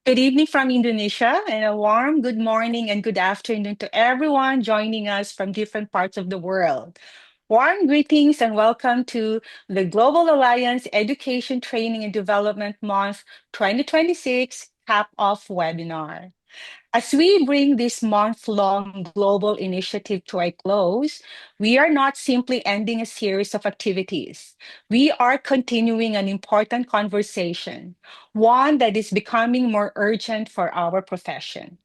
Good evening from Indonesia, and a warm good morning and good afternoon to everyone joining us from different parts of the world. Warm greetings and welcome to the Global Alliance Education Training and Development Month 2026 Cap-Off webinar. As we bring this month-long global initiative to a close, we are not simply ending a series of activities. We are continuing an important conversation, one that is becoming more urgent for our profession.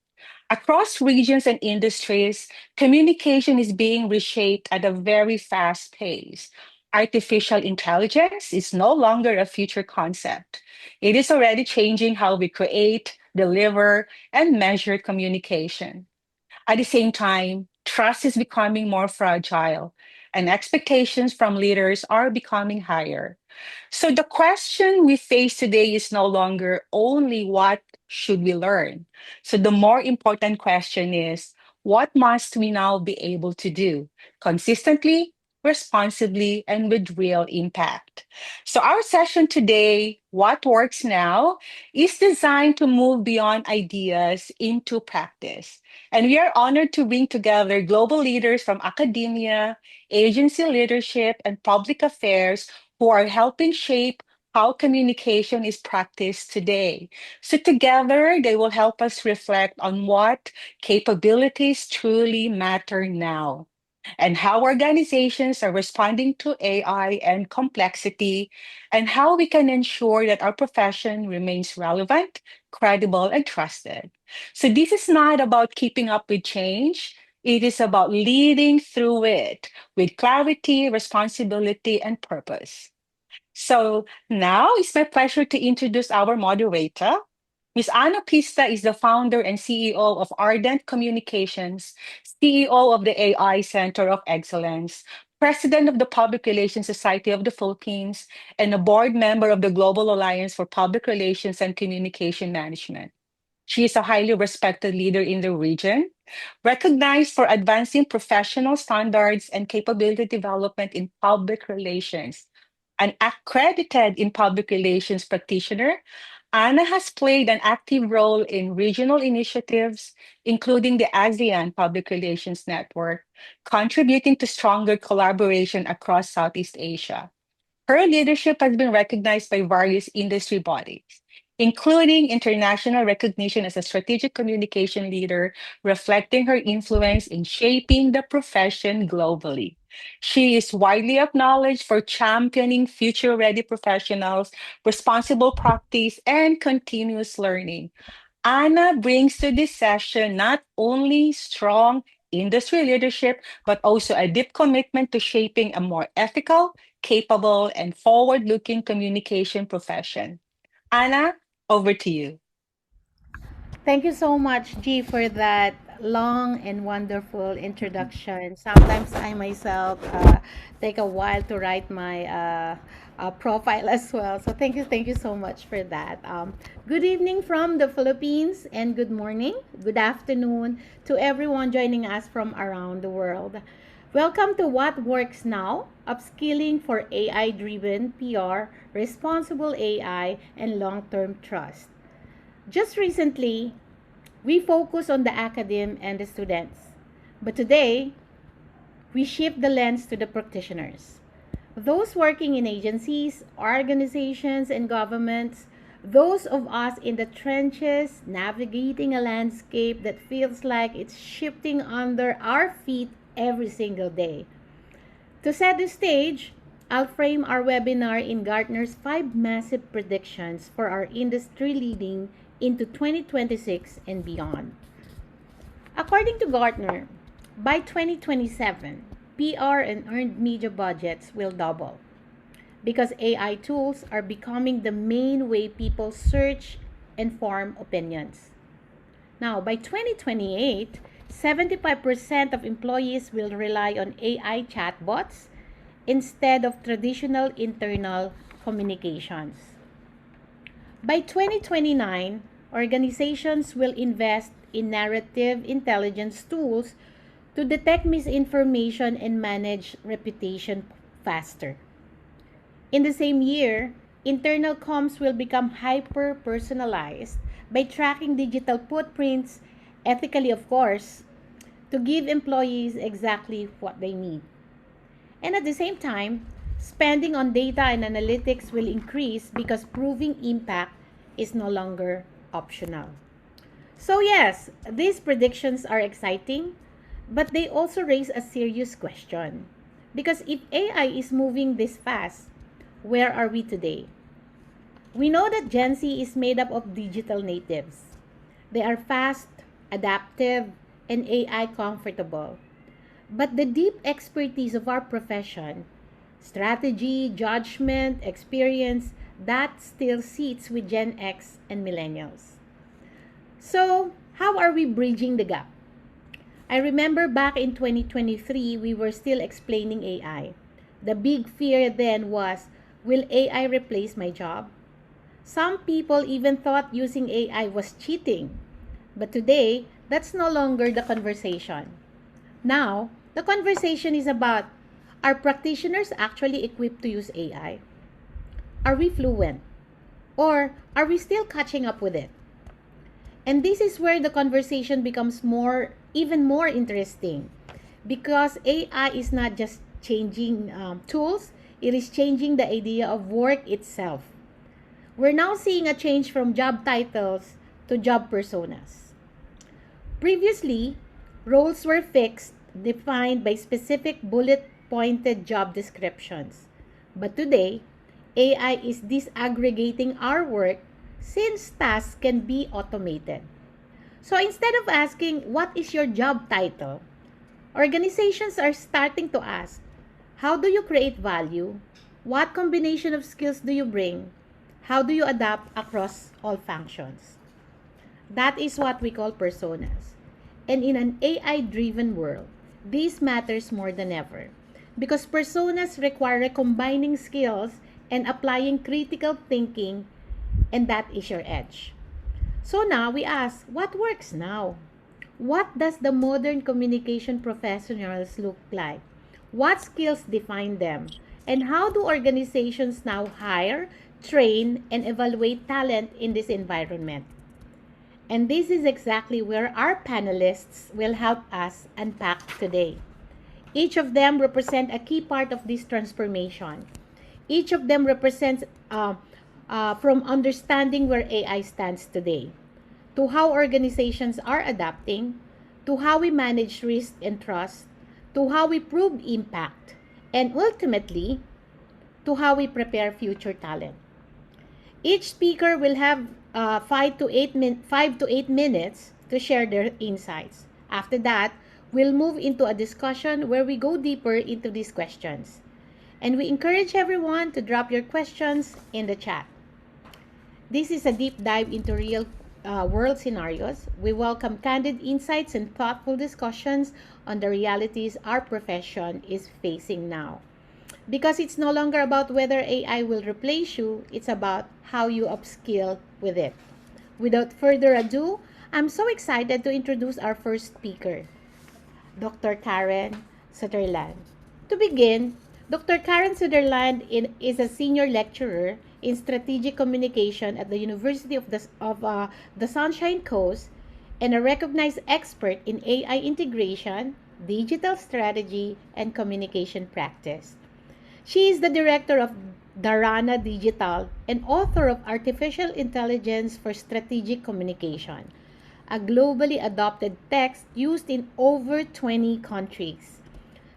Across regions and industries, communication is being reshaped at a very fast pace. Artificial intelligence is no longer a future concept. It is already changing how we create, deliver, and measure communication. At the same time, trust is becoming more fragile, and expectations from leaders are becoming higher. So the question we face today is no longer only what should we learn. So the more important question is what must we now be able to do consistently, responsibly, and with real impact. So our session today, What Works Now, is designed to move beyond ideas into practice. And we are honored to bring together global leaders from academia, agency leadership, and public affairs who are helping shape how communication is practiced today. So, together, they will help us reflect on what capabilities truly matter now and how organizations are responding to AI and complexity, and how we can ensure that our profession remains relevant, credible, and trusted. So, this is not about keeping up with change. It is about leading through it with clarity, responsibility, and purpose. So now it's my pleasure to introduce our moderator. Ms. Ana Pista is the founder and CEO of Ardent Communications, CEO of the AI Center of Excellence, president of the Public Relations Society of the Philippines, and a board member of the Global Alliance for Public Relations and Communication Management. She is a highly respected leader in the region, recognized for advancing professional standards and capability development in public relations. An accredited in public relations practitioner, Anna has played an active role in regional initiatives, including the ASEAN Public Relations Network, contributing to stronger collaboration across Southeast Asia. Her leadership has been recognized by various industry bodies, including international recognition as a strategic communication leader, reflecting her influence in shaping the profession globally. She is widely acknowledged for championing future ready professionals, responsible practice, and continuous learning. Anna brings to this session not only strong industry leadership, but also a deep commitment to shaping a more ethical, capable, and forward looking communication profession. Anna, over to you. Thank you so much, G, for that long and wonderful introduction. Sometimes I myself take a while to write my profile as well. So thank you so much for that. Good evening from the Philippines, and good morning, good afternoon to everyone joining us from around the world. Welcome to What Works Now, Upskilling for AI-driven PR, responsible AI, and long-term trust. Just recently, we focus on the academe and the students. But today, we shift the lens to the practitioners. Those working in agencies, organizations, and governments, those of us in the trenches navigating a landscape that feels like it's shifting under our feet every single day. To set the stage, I'll frame our webinar in Gartner's 5 massive predictions for our industry leading into 2026 and beyond. According to Gartner, by 2027, PR and earned media budgets will double because AI tools are becoming the main way people search and form opinions. Now, by 2028, 75% of employees will rely on AI chatbots instead of traditional internal communications. By 2029, organizations will invest in narrative intelligence tools to detect misinformation and manage reputation faster. In the same year, internal comms will become hyper personalized by tracking digital footprints, ethically, of course, to give employees exactly what they need. And at the same time, spending on data and analytics will increase because proving impact is no longer optional. So, yes, these predictions are exciting, but they also raise a serious question. Because if AI is moving this fast, where are we today? We know that Gen Z is made up of digital natives. They are fast, adaptive, and AI comfortable. But the deep expertise of our profession, strategy, judgment, experience, that still sits with Gen X and millennials. So, how are we bridging the gap? I remember back in 2023, we were still explaining AI. The big fear then was, will AI replace my job? Some people even thought using AI was cheating. But today, that's no longer the conversation. Now, the conversation is about, are practitioners actually equipped to use AI? Are we fluent? Or are we still catching up with it? And this is where the conversation becomes even more interesting because AI is not just changing tools, it is changing the idea of work itself. We're now seeing a change from job titles to job personas. Previously, roles were fixed, defined by specific bullet pointed job descriptions. But today, AI is disaggregating our work since tasks can be automated. So instead of asking, what is your job title? Organizations are starting to ask, how do you create value? What combination of skills do you bring? How do you adapt across all functions? That is what we call personas. And in an AI driven world, this matters more than ever because personas require combining skills and applying critical thinking, and that is your edge. So now we ask, what works now? What does the modern communication professionals look like? What skills define them? And how do organizations now hire, train, and evaluate talent in this environment? And this is exactly where our panelists will help us unpack today. Each of them represent a key part of this transformation. Each of them represents from understanding where AI stands today, to how organizations are adapting, to how we manage risk and trust, to how we prove impact, and ultimately, to how we prepare future talent. Each speaker will have 5 to 8 minutes to share their insights. After that, we'll move into a discussion where we go deeper into these questions. And we encourage everyone to drop your questions in the chat. This is a deep dive into real world scenarios. We welcome candid insights and thoughtful discussions on the realities our profession is facing now. Because it's no longer about whether AI will replace you, it's about how you upskill with it. Without further ado, I'm so excited to introduce our first speaker, Dr. Karen Sutherland. To begin, Dr. Karen Sutherland is a senior lecturer in strategic communication at the University of the Sunshine Coast and a recognized expert in AI integration, digital strategy, and communication practice. She is the director of Dharana Digital and author of Artificial Intelligence for Strategic Communication, a globally adopted text used in over 20 countries.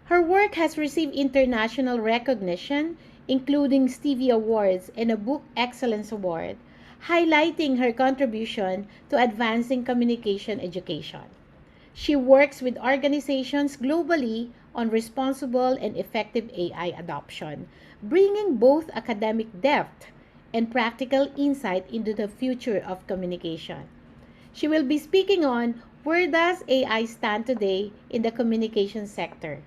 Her work has received international recognition, including Stevie Awards and a Book Excellence Award, highlighting her contribution to advancing communication education. She works with organizations globally on responsible and effective AI adoption, bringing both academic depth and practical insight into the future of communication. She will be speaking on where does AI stand today in the communication sector.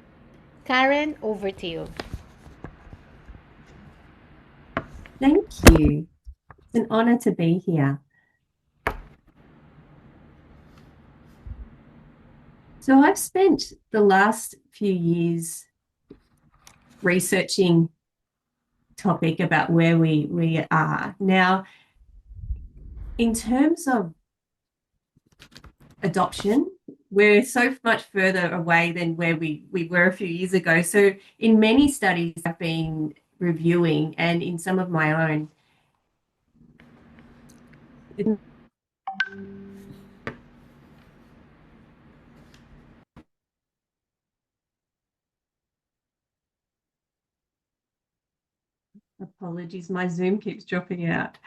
Karen, over to you. Thank you. It's an honor to be here. So I've spent the last few years researching topic about where we are. Now, in terms of adoption. We're so much further away than where we were a few years ago. So in many studies I've been reviewing and in some of my own, apologies, my Zoom keeps dropping out.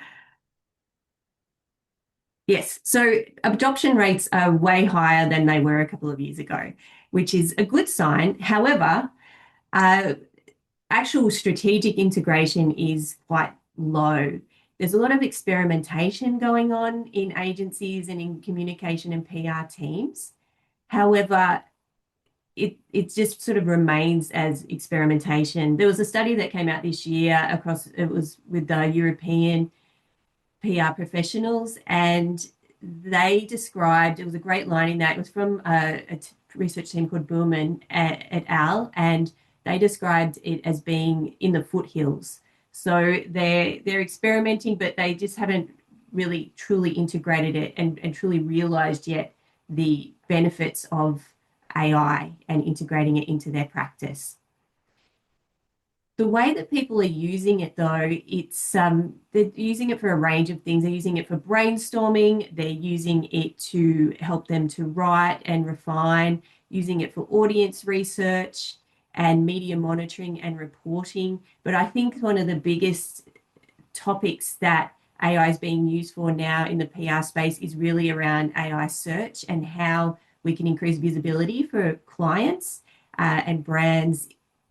Yes, so adoption rates are way higher than they were a couple of years ago, which is a good sign. However, uh, actual strategic integration is quite low. There's a lot of experimentation going on in agencies and in communication and PR teams. However, it just sort of remains as experimentation. There was a study that came out this year across, it was with the European PR professionals, and they described, it was a great line in that, it was from a research team called Bowman et al., and they described it as being in the foothills. So they're experimenting, but they just haven't really truly integrated it and truly realized yet the benefits of AI and integrating it into their practice. The way that people are using it, though, it's they're using it for a range of things. They're using it for brainstorming. They're using it to help them to write and refine, using it for audience research and media monitoring and reporting. But I think one of the biggest topics that AI is being used for now in the PR space is really around AI search and how we can increase visibility for clients and brands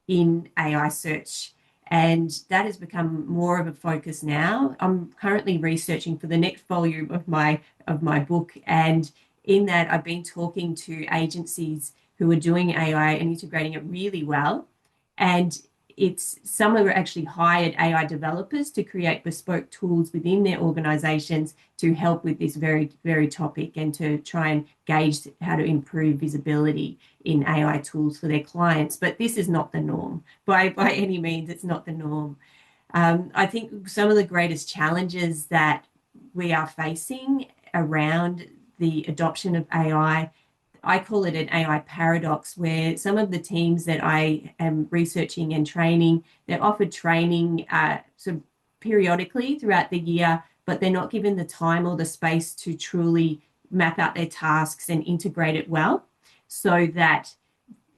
in AI search. And that has become more of a focus now. I'm currently researching for the next volume of my book, and in that I've been talking to agencies who are doing AI and integrating it really well. And it's some have actually hired AI developers to create bespoke tools within their organizations to help with this very, very topic and to try and gauge how to improve visibility in AI tools for their clients. But this is not the norm. By any means, it's not the norm. I think some of the greatest challenges that we are facing around the adoption of AI, I call it an AI paradox, where some of the teams that I am researching and training, they're offered training sort of periodically throughout the year, but they're not given the time or the space to truly map out their tasks and integrate it well, so that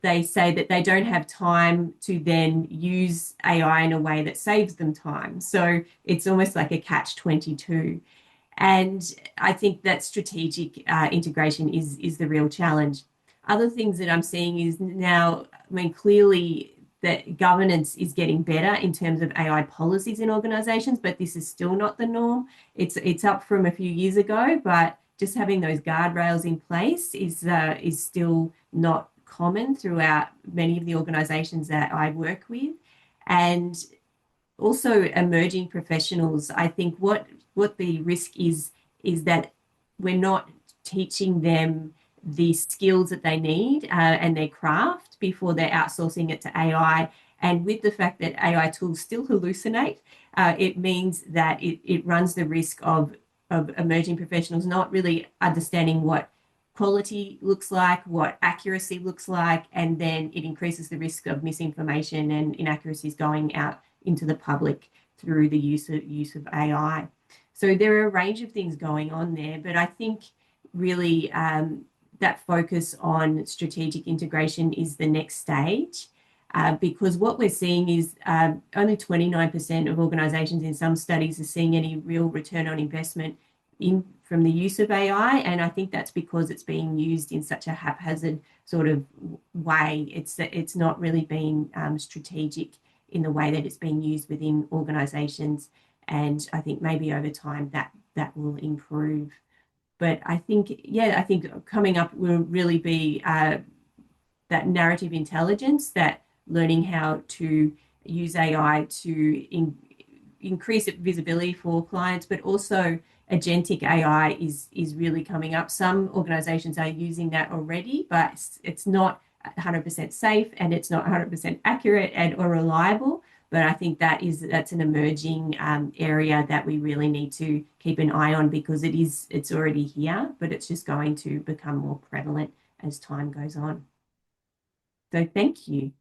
they say that they don't have time to then use AI in a way that saves them time. So it's almost like a catch-22. And I think that strategic integration is the real challenge. Other things that I'm seeing is now, I mean, clearly that governance is getting better in terms of AI policies in organizations, but this is still not the norm. It's up from a few years ago, but just having those guardrails in place is still not common throughout many of the organizations that I work with. And also emerging professionals, I think what the risk is that we're not teaching them the skills that they need and their craft before they're outsourcing it to AI. And with the fact that AI tools still hallucinate, it means that it runs the risk of emerging professionals not really understanding what quality looks like, what accuracy looks like, and then it increases the risk of misinformation and inaccuracies going out into the public through the use of AI. So there are a range of things going on there, but I think really that focus on strategic integration is the next stage. Because what we're seeing is only 29% of organizations in some studies are seeing any real return on investment from the use of AI. And I think that's because it's being used in such a haphazard sort of way. It's not really been strategic in the way that it's being used within organizations. And I think maybe over time that will improve. But I think coming up will really be that narrative intelligence, that learning how to use AI to increase visibility for clients, but also agentic AI is really coming up. Some organizations are using that already, but it's not 100% safe and it's not 100% accurate and or reliable. But I think that's an emerging area that we really need to keep an eye on, because it's already here, but it's just going to become more prevalent as time goes on. So thank you.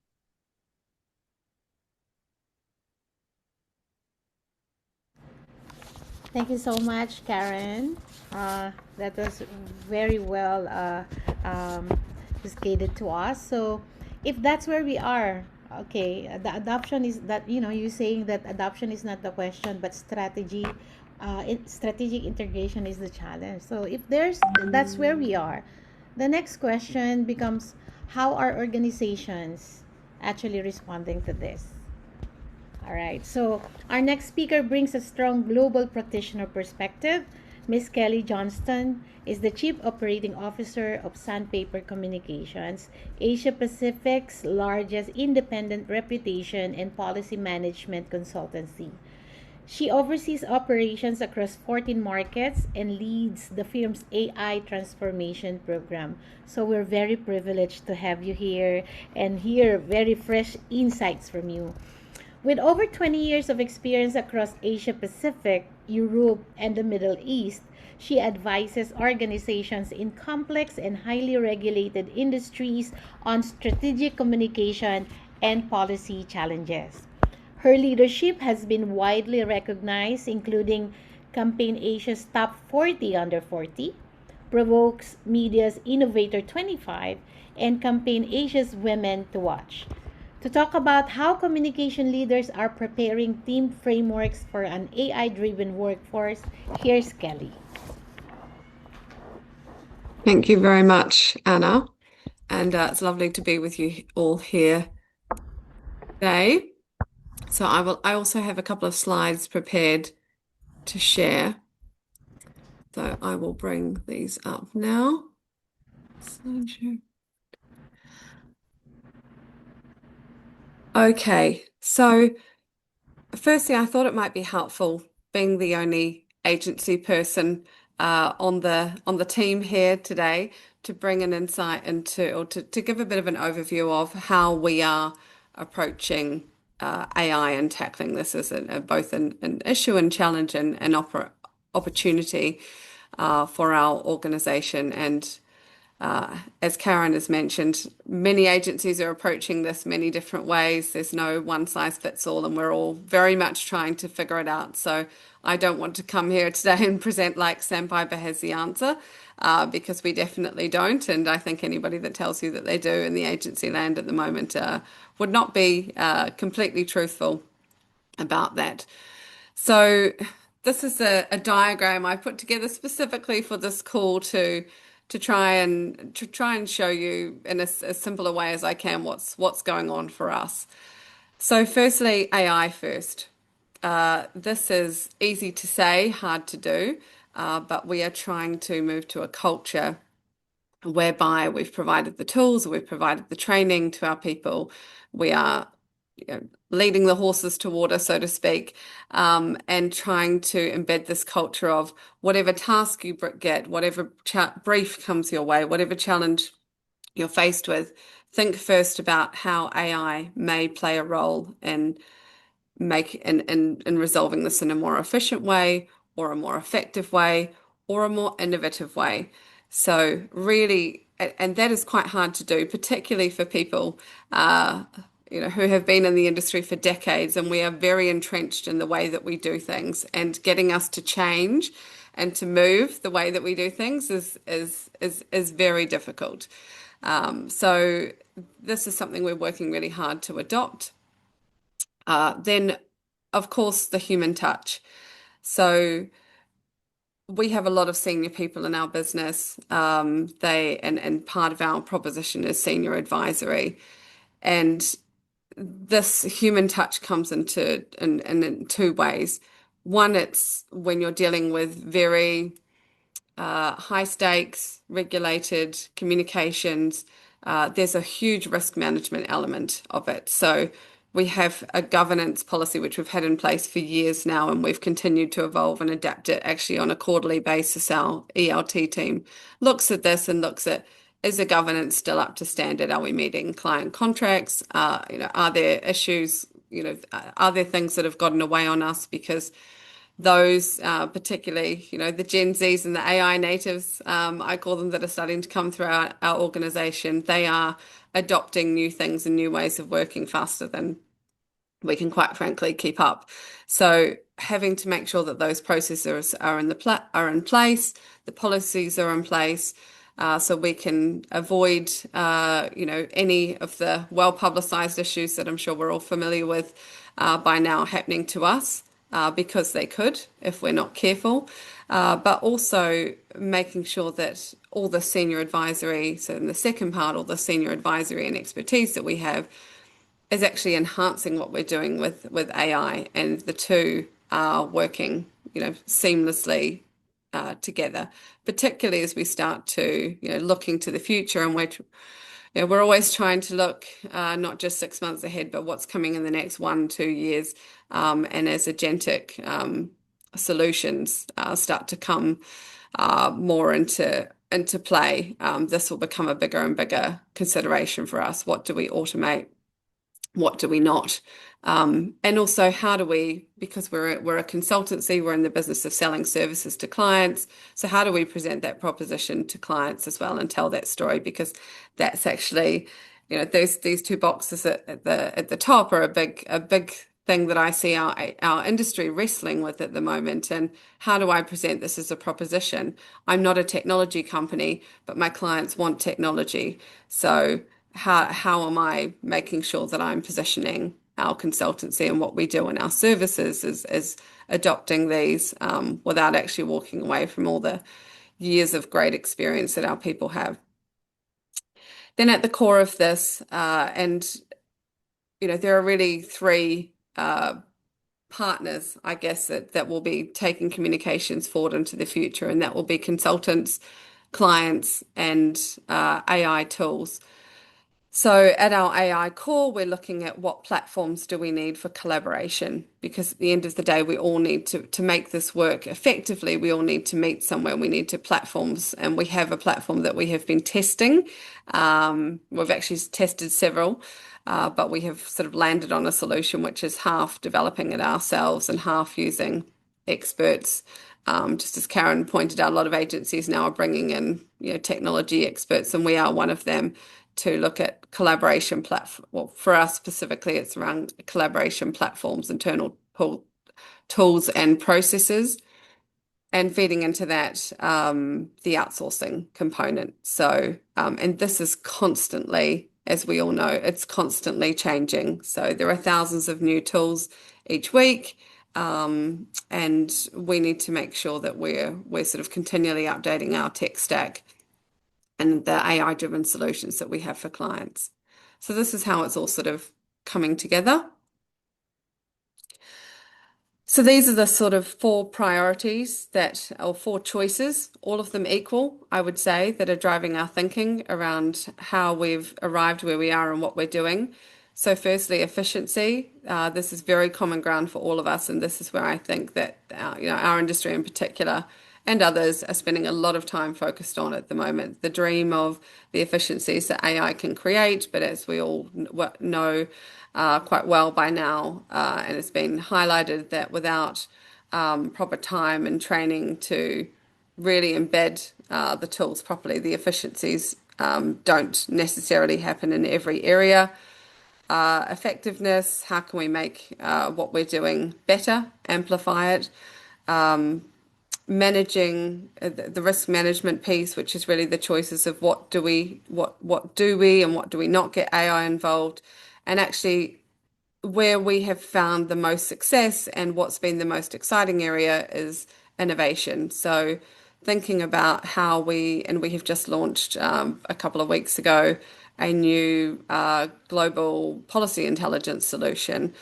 Thank you so much, Karen. That was very well um, stated to us. So, if that's where we are, okay, the adoption is that, you saying that adoption is not the question, but strategic integration is the challenge. So, if that's where we are, the next question becomes, how are organizations actually responding to this? All right. So our next speaker brings a strong global practitioner perspective. Miss Kelly Johnston is the Chief Operating Officer of Sandpaper Communications, Asia Pacific's largest independent reputation and policy management consultancy. She oversees operations across 14 markets and leads the firm's AI transformation program. So we're very privileged to have you here and hear very fresh insights from you. With over 20 years of experience across Asia Pacific, Europe, and the Middle East, she advises organizations in complex and highly regulated industries on strategic communication and policy challenges. Her leadership has been widely recognized, including Campaign Asia's Top 40 Under 40, Provokes Media's Innovator 25, and Campaign Asia's Women to Watch. To talk about how communication leaders are preparing team frameworks for an AI driven workforce, here's Kelly. Thank you very much, Anna. And it's lovely to be with you all here today. So I also have a couple of slides prepared to share. So I will bring these up now. Slideshow. Okay, so firstly, I thought it might be helpful, being the only agency person on the team here today, to bring an insight into, or to give a bit of an overview of how we are approaching AI and tackling this as both an issue and challenge and an opportunity for our organization. And as Karen has mentioned, many agencies are approaching this many different ways. There's no one size fits all, and we're all very much trying to figure it out. So I don't want to come here today and present like Sandpiper has the answer, because we definitely don't. And I think anybody that tells you that they do in the agency land at the moment would not be completely truthful about that. So this is a diagram I put together specifically for this call to try and show you in as simpler way as I can what's going on for us. So firstly, AI first. This is easy to say, hard to do, but we are trying to move to a culture whereby we've provided the tools, we've provided the training to our people. We are leading the horses to water, so to speak, and trying to embed this culture of whatever task you get, whatever brief comes your way, whatever challenge you're faced with, think first about how AI may play a role in resolving this in a more efficient way, or a more effective way, or a more innovative way. So really, and that is quite hard to do, particularly for people who have been in the industry for decades, and we are very entrenched in the way that we do things, and getting us to change and to move the way that we do things is very difficult. So this is something we're working really hard to adopt. Then, of course, the human touch. So we have a lot of senior people in our business. And part of our proposition is senior advisory, and this human touch comes in two ways. One, it's when you're dealing with very high stakes, regulated communications. There's a huge risk management element of it. So we have a governance policy which we've had in place for years now, and we've continued to evolve and adapt it actually on a quarterly basis. Our ELT team looks at this and looks at, is the governance still up to standard? Are we meeting client contracts? Are there issues are there things that have gotten away on us because those, particularly, the Gen Zs and the AI natives, I call them, that are starting to come through our organization, they are adopting new things and new ways of working faster than we can quite frankly keep up. So having to make sure that those processes are in place, the policies are in place, so we can avoid any of the well-publicized issues that I'm sure we're all familiar with by now happening to us, because they could if we're not careful. But also making sure that all the senior advisory, so in the second part, all the senior advisory and expertise that we have is actually enhancing what we're doing with AI, and the two are working, seamlessly together, particularly as we start to, looking to the future, and we're always trying to look not just 6 months ahead, but what's coming in the next 1-2 years. And as agentic solutions start to come more into play, this will become a bigger and bigger consideration for us. What do we automate? What do we not? And also, how do we, because we're a consultancy, we're in the business of selling services to clients. So how do we present that proposition to clients as well and tell that story? Because that's actually, these two boxes at the top are a big thing that I see our industry wrestling with at the moment. And how do I present this as a proposition? I'm not a technology company, but my clients want technology. So how am I making sure that I'm positioning our consultancy and what we do in our services is adopting these without actually walking away from all the years of great experience that our people have. Then at the core of this, there are really three partners, I guess, that will be taking communications forward into the future, and that will be consultants, clients, and AI tools. So at our AI core, we're looking at what platforms do we need for collaboration, because at the end of the day, we all need to make this work effectively. We all need to meet somewhere. We need to platforms, and we have a platform that we have been testing. We've actually tested several, but we have sort of landed on a solution which is half developing it ourselves and half using experts. Just as Karen pointed out, a lot of agencies now are bringing in, technology experts, and we are one of them, to look at collaboration platform. Well, for us specifically, it's around collaboration platforms, internal tools and processes, and feeding into that the outsourcing component. So, and this is constantly, as we all know, it's constantly changing. So there are thousands of new tools each week, and we need to make sure that we're sort of continually updating our tech stack and the AI-driven solutions that we have for clients. So this is how it's all sort of coming together. So these are the sort of four priorities or four choices, all of them equal, I would say, that are driving our thinking around how we've arrived where we are and what we're doing. So firstly, efficiency. This is very common ground for all of us, and this is where I think that our industry in particular and others are spending a lot of time focused on at the moment. The dream of the efficiencies that AI can create, but as we all know quite well by now, and it's been highlighted, that without proper time and training to really embed the tools properly, the efficiencies don't necessarily happen in every area. Effectiveness, how can we make what we're doing better, amplify it? Managing the risk management piece, which is really the choices of what do we and what do we not get AI involved, and actually where we have found the most success and what's been the most exciting area is innovation. So thinking about how we have just launched a couple of weeks ago a new global policy intelligence solution,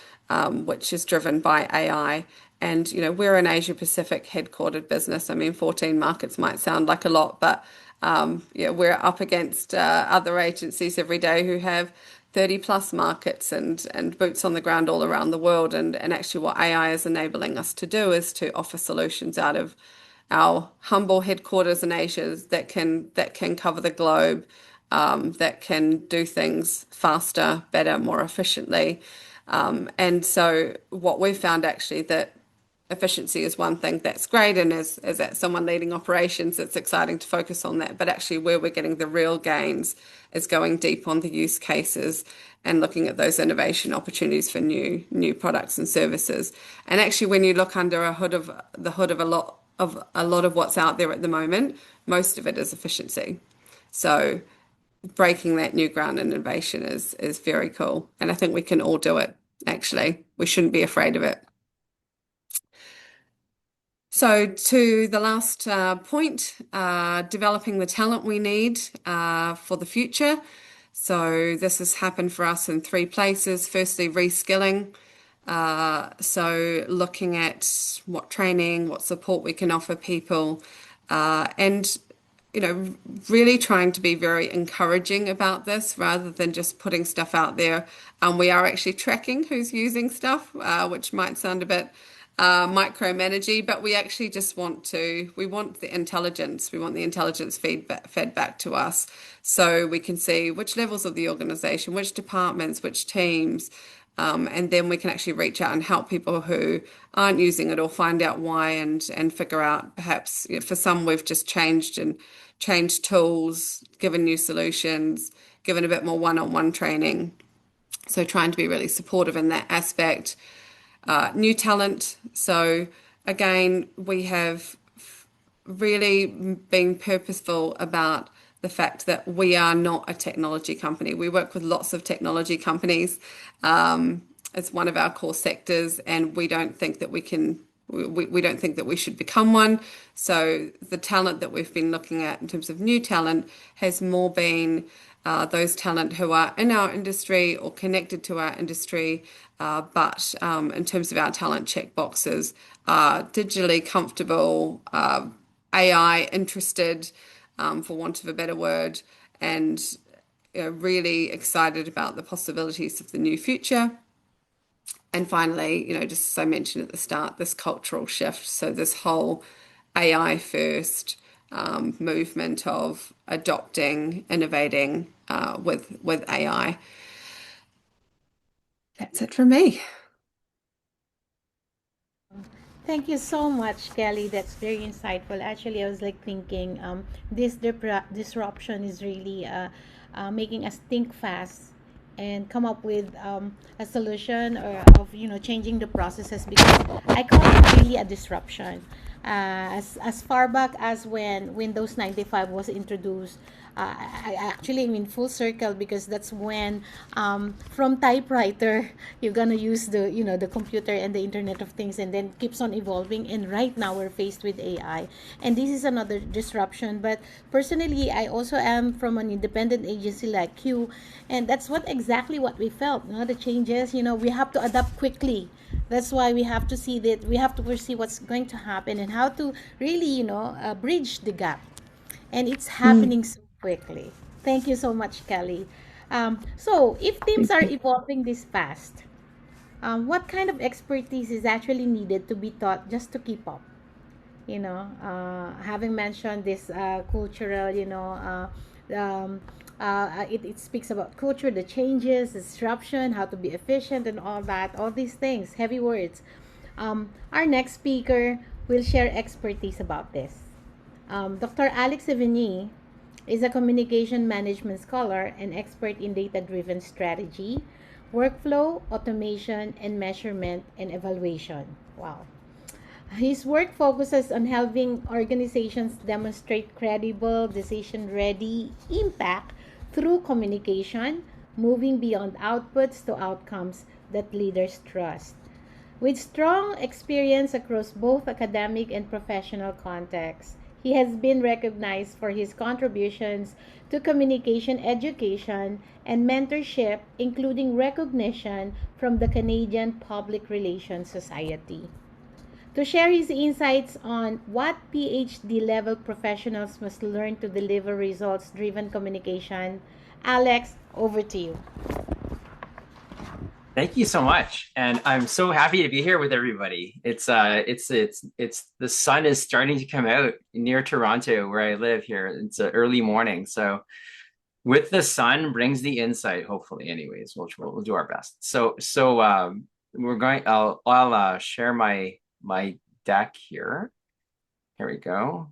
which is driven by AI. And, we're an Asia Pacific headquartered business. I mean, 14 markets might sound like a lot, but we're up against other agencies every day who have 30 plus markets and boots on the ground all around the world. And actually what AI is enabling us to do is to offer solutions out of our humble headquarters in Asia that can cover the globe, that can do things faster, better, more efficiently. And so what we've found actually that efficiency is one thing that's great, and as that someone leading operations, it's exciting to focus on that. But actually, where we're getting the real gains is going deep on the use cases and looking at those innovation opportunities for new products and services. And actually, when you look under the hood of a lot of what's out there at the moment, most of it is efficiency. So breaking that new ground in innovation is very cool, and I think we can all do it. Actually, we shouldn't be afraid of it. So to the last point, developing the talent we need for the future. So this has happened for us in 3 places. Firstly, reskilling. So looking at what training, what support we can offer people, and really trying to be very encouraging about this rather than just putting stuff out there. We are actually tracking who's using stuff, which might sound a bit micromanagey, but we actually just want the intelligence. We want the intelligence fed back to us so we can see which levels of the organization, which departments, which teams, and then we can actually reach out and help people who aren't using it or find out why and figure out perhaps for some we've just changed tools, given new solutions, given a bit more one-on-one training. So trying to be really supportive in that aspect. New talent. So again, we have really been purposeful about the fact that we are not a technology company. We work with lots of technology companies. It's one of our core sectors, and we don't think that we don't think that we should become one. So the talent that we've been looking at in terms of new talent has more been those talent who are in our industry or connected to our industry, but in terms of our talent checkboxes, digitally comfortable, AI interested, for want of a better word, and really excited about the possibilities of the new future. And finally, just as I mentioned at the start, this cultural shift. So this whole AI first movement of adopting, innovating with AI. That's it from me. Thank you so much, Kelly. That's very insightful. Actually, I was like thinking, this disruption is really making us think fast and come up with a solution or of changing the processes, because I call it really a disruption. As far back as when Windows 95 was introduced, I actually am in full circle, because that's when from typewriter you're gonna use the computer and the Internet of Things, and then keeps on evolving. And right now we're faced with AI, and this is another disruption. But personally, I also am from an independent agency like you, and that's exactly what we felt. The changes, we have to adapt quickly. That's why we have to see that we have to foresee what's going to happen and how to really bridge the gap, and it's happening so quickly. Thank you so much, Kelly. So, if teams are evolving this fast, what kind of expertise is actually needed to be taught just to keep up? Having mentioned this cultural, it speaks about culture, the changes, disruption, how to be efficient, and all that, all these things, heavy words. Our next speaker will share expertise about this. Dr. Alex Sevigny is a communication management scholar and expert in data-driven strategy, workflow, automation, and measurement and evaluation. Wow. His work focuses on helping organizations demonstrate credible, decision-ready impact through communication, moving beyond outputs to outcomes that leaders trust. With strong experience across both academic and professional contexts, he has been recognized for his contributions to communication education and mentorship, including recognition from the Canadian Public Relations Society. To share his insights on what PhD level professionals must learn to deliver results driven communication, Alex, over to you. Thank you so much, and I'm so happy to be here with everybody. It's the sun is starting to come out near Toronto, where I live here. It's an early morning, so with the sun brings the insight, hopefully. Anyways, we'll do our best. We're going. I'll share my deck here. Here we go.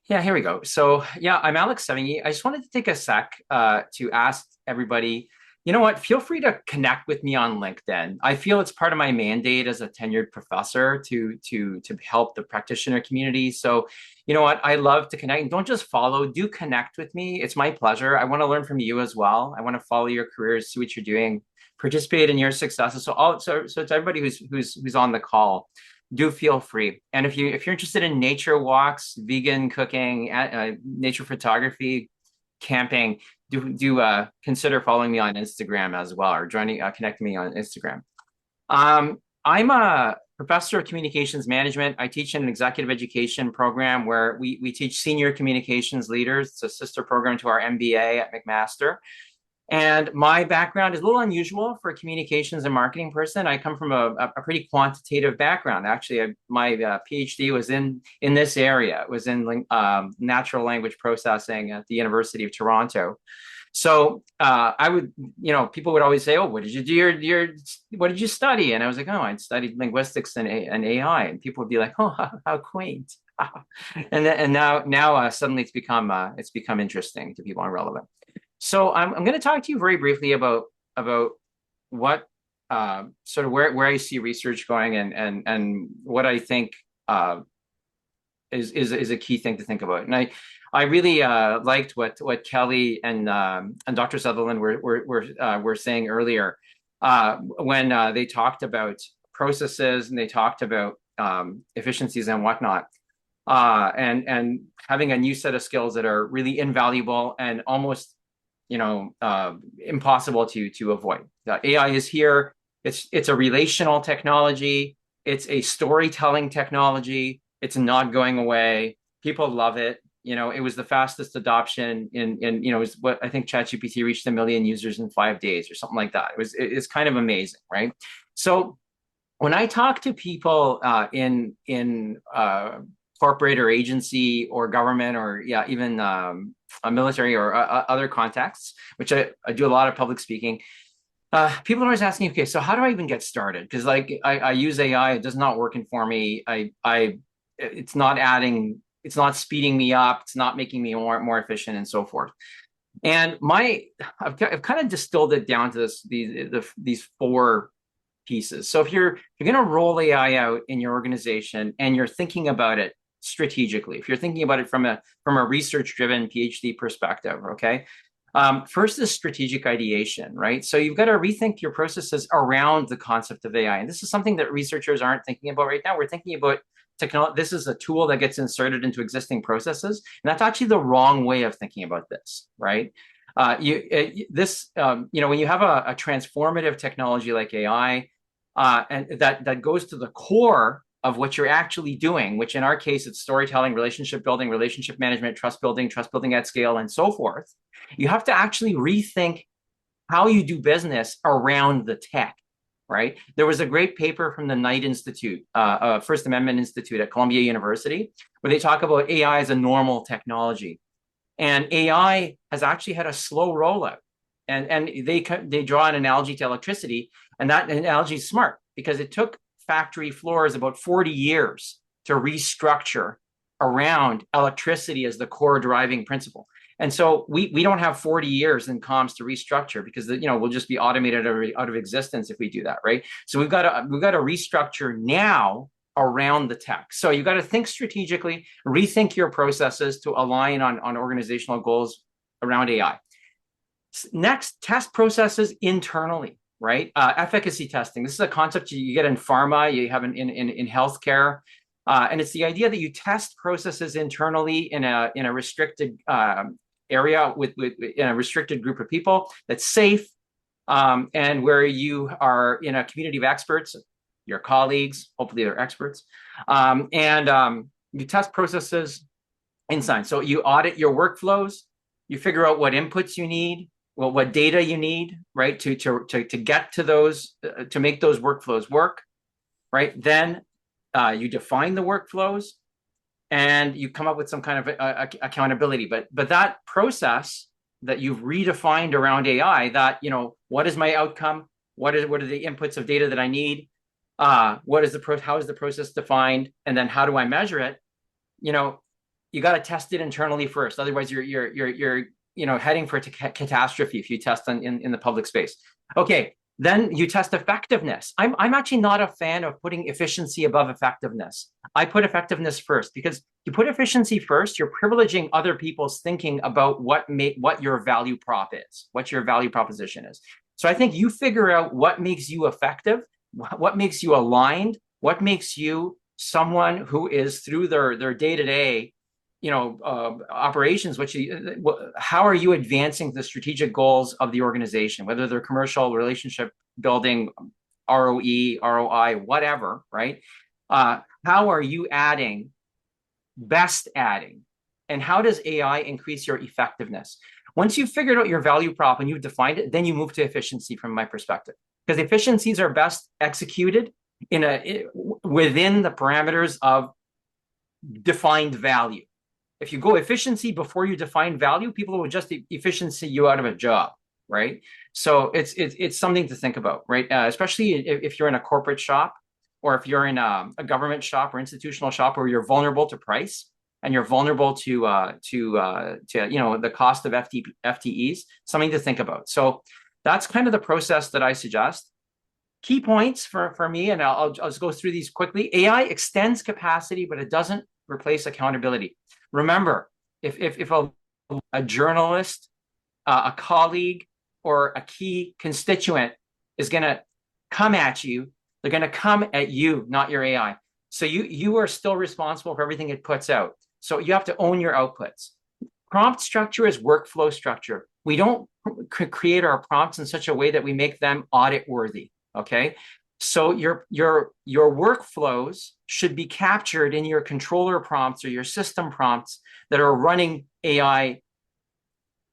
Yeah, here we go. So yeah, I'm Alex Sevigny. I just wanted to take a sec to ask everybody, you know what, feel free to connect with me on LinkedIn. I feel it's part of my mandate as a tenured professor to help the practitioner community. So you know what, I love to connect. And don't just follow, do connect with me. It's my pleasure. I want to learn from you as well. I want to follow your careers, see what you're doing, participate in your successes. So to everybody who's on the call, do feel free. And if you're interested in nature walks, vegan cooking, nature photography, camping, do consider following me on Instagram as well, or connecting me on Instagram. I'm a professor of communications management. I teach in an executive education program where we teach senior communications leaders. It's a sister program to our MBA at McMaster. And my background is a little unusual for a communications and marketing person. I come from a pretty quantitative background. Actually, my PhD was in this area. It was in natural language processing at the University of Toronto. So I would, people would always say, "Oh, what did you do? What did you study?" And I was like, "Oh, I studied linguistics and AI." And people would be like, "Oh, how quaint." And now suddenly it's become interesting to people and relevant. So I'm going to talk to you very briefly about what sort of where I see research going and what I think is a key thing to think about. And I really liked what Kelly and Dr. Sutherland were saying earlier when they talked about processes and they talked about efficiencies and whatnot. And having a new set of skills that are really invaluable and almost impossible to avoid. AI is here. It's a relational technology. It's a storytelling technology. It's not going away. People love it. It was the fastest adoption it was what I think ChatGPT reached 1 million users in 5 days or something like that. It's kind of amazing, right? So when I talk to people in corporate or agency or government or even a military or other contexts, which I do a lot of public speaking, people are always asking, okay, so how do I even get started? Because I use AI, it does not working for me. It's not speeding me up, it's not making me more efficient and so forth. And I've kind of distilled it down to these 4 pieces. So if you're going to roll AI out in your organization and you're thinking about it strategically, if you're thinking about it from a research-driven PhD perspective, okay, first is strategic ideation, right? So you've got to rethink your processes around the concept of AI, and this is something that researchers aren't thinking about right now. We're thinking about technology. This is a tool that gets inserted into existing processes, and that's actually the wrong way of thinking about this, right? When you have a transformative technology like AI, and that goes to the core of what you're actually doing, which in our case, it's storytelling, relationship building, relationship management, trust building at scale, and so forth. You have to actually rethink how you do business around the tech, right? There was a great paper from the Knight Institute, First Amendment Institute at Columbia University, where they talk about AI as a normal technology. And AI has actually had a slow rollout. And they draw an analogy to electricity, and that analogy is smart because it took factory floors about 40 years to restructure around electricity as the core driving principle. And so we don't have 40 years in comms to restructure because we'll just be automated out of existence if we do that, right? So we've got to restructure now around the tech. So you've got to think strategically, rethink your processes to align on organizational goals around AI. Next, test processes internally, right? Efficacy testing. This is a concept you get in pharma, you have in healthcare. And it's the idea that you test processes internally in a restricted area in a restricted group of people that's safe, and where you are in a community of experts, your colleagues, hopefully they're experts, and you test processes inside. So you audit your workflows, you figure out what inputs you need, what data you need, right, to get to those, to make those workflows work, right? Then you define the workflows, and you come up with some kind of accountability. But that process that you've redefined around AI, that, what is my outcome? What are the inputs of data that I need? How is the process defined? And then how do I measure it? You got to test it internally first. Otherwise, you're heading for catastrophe if you test in the public space. Okay, then you test effectiveness. I'm actually not a fan of putting efficiency above effectiveness. I put effectiveness first, because you put efficiency first, you're privileging other people's thinking about what your value prop is, what your value proposition is. So I think you figure out what makes you effective, what makes you aligned, what makes you someone who is, through their day-to-day operations, how are you advancing the strategic goals of the organization, whether they're commercial, relationship building, ROE, ROI, whatever, right? How are you best adding? And how does AI increase your effectiveness? Once you've figured out your value prop and you've defined it, then you move to efficiency from my perspective, because efficiencies are best executed within the parameters of defined value. If you go efficiency before you define value, people will just efficiency you out of a job, right? So it's something to think about, right? Especially if you're in a corporate shop, or if you're in a government shop or institutional shop where you're vulnerable to price, and you're vulnerable to the cost of FTEs, something to think about. So that's kind of the process that I suggest. Key points for me, and I'll just go through these quickly. AI extends capacity, but it doesn't replace accountability. Remember, if a journalist, a colleague, or a key constituent is going to come at you, they're going to come at you, not your AI. So you are still responsible for everything it puts out. So you have to own your outputs. Prompt structure is workflow structure. We don't create our prompts in such a way that we make them audit worthy. Okay. So your workflows should be captured in your controller prompts or your system prompts that are running AI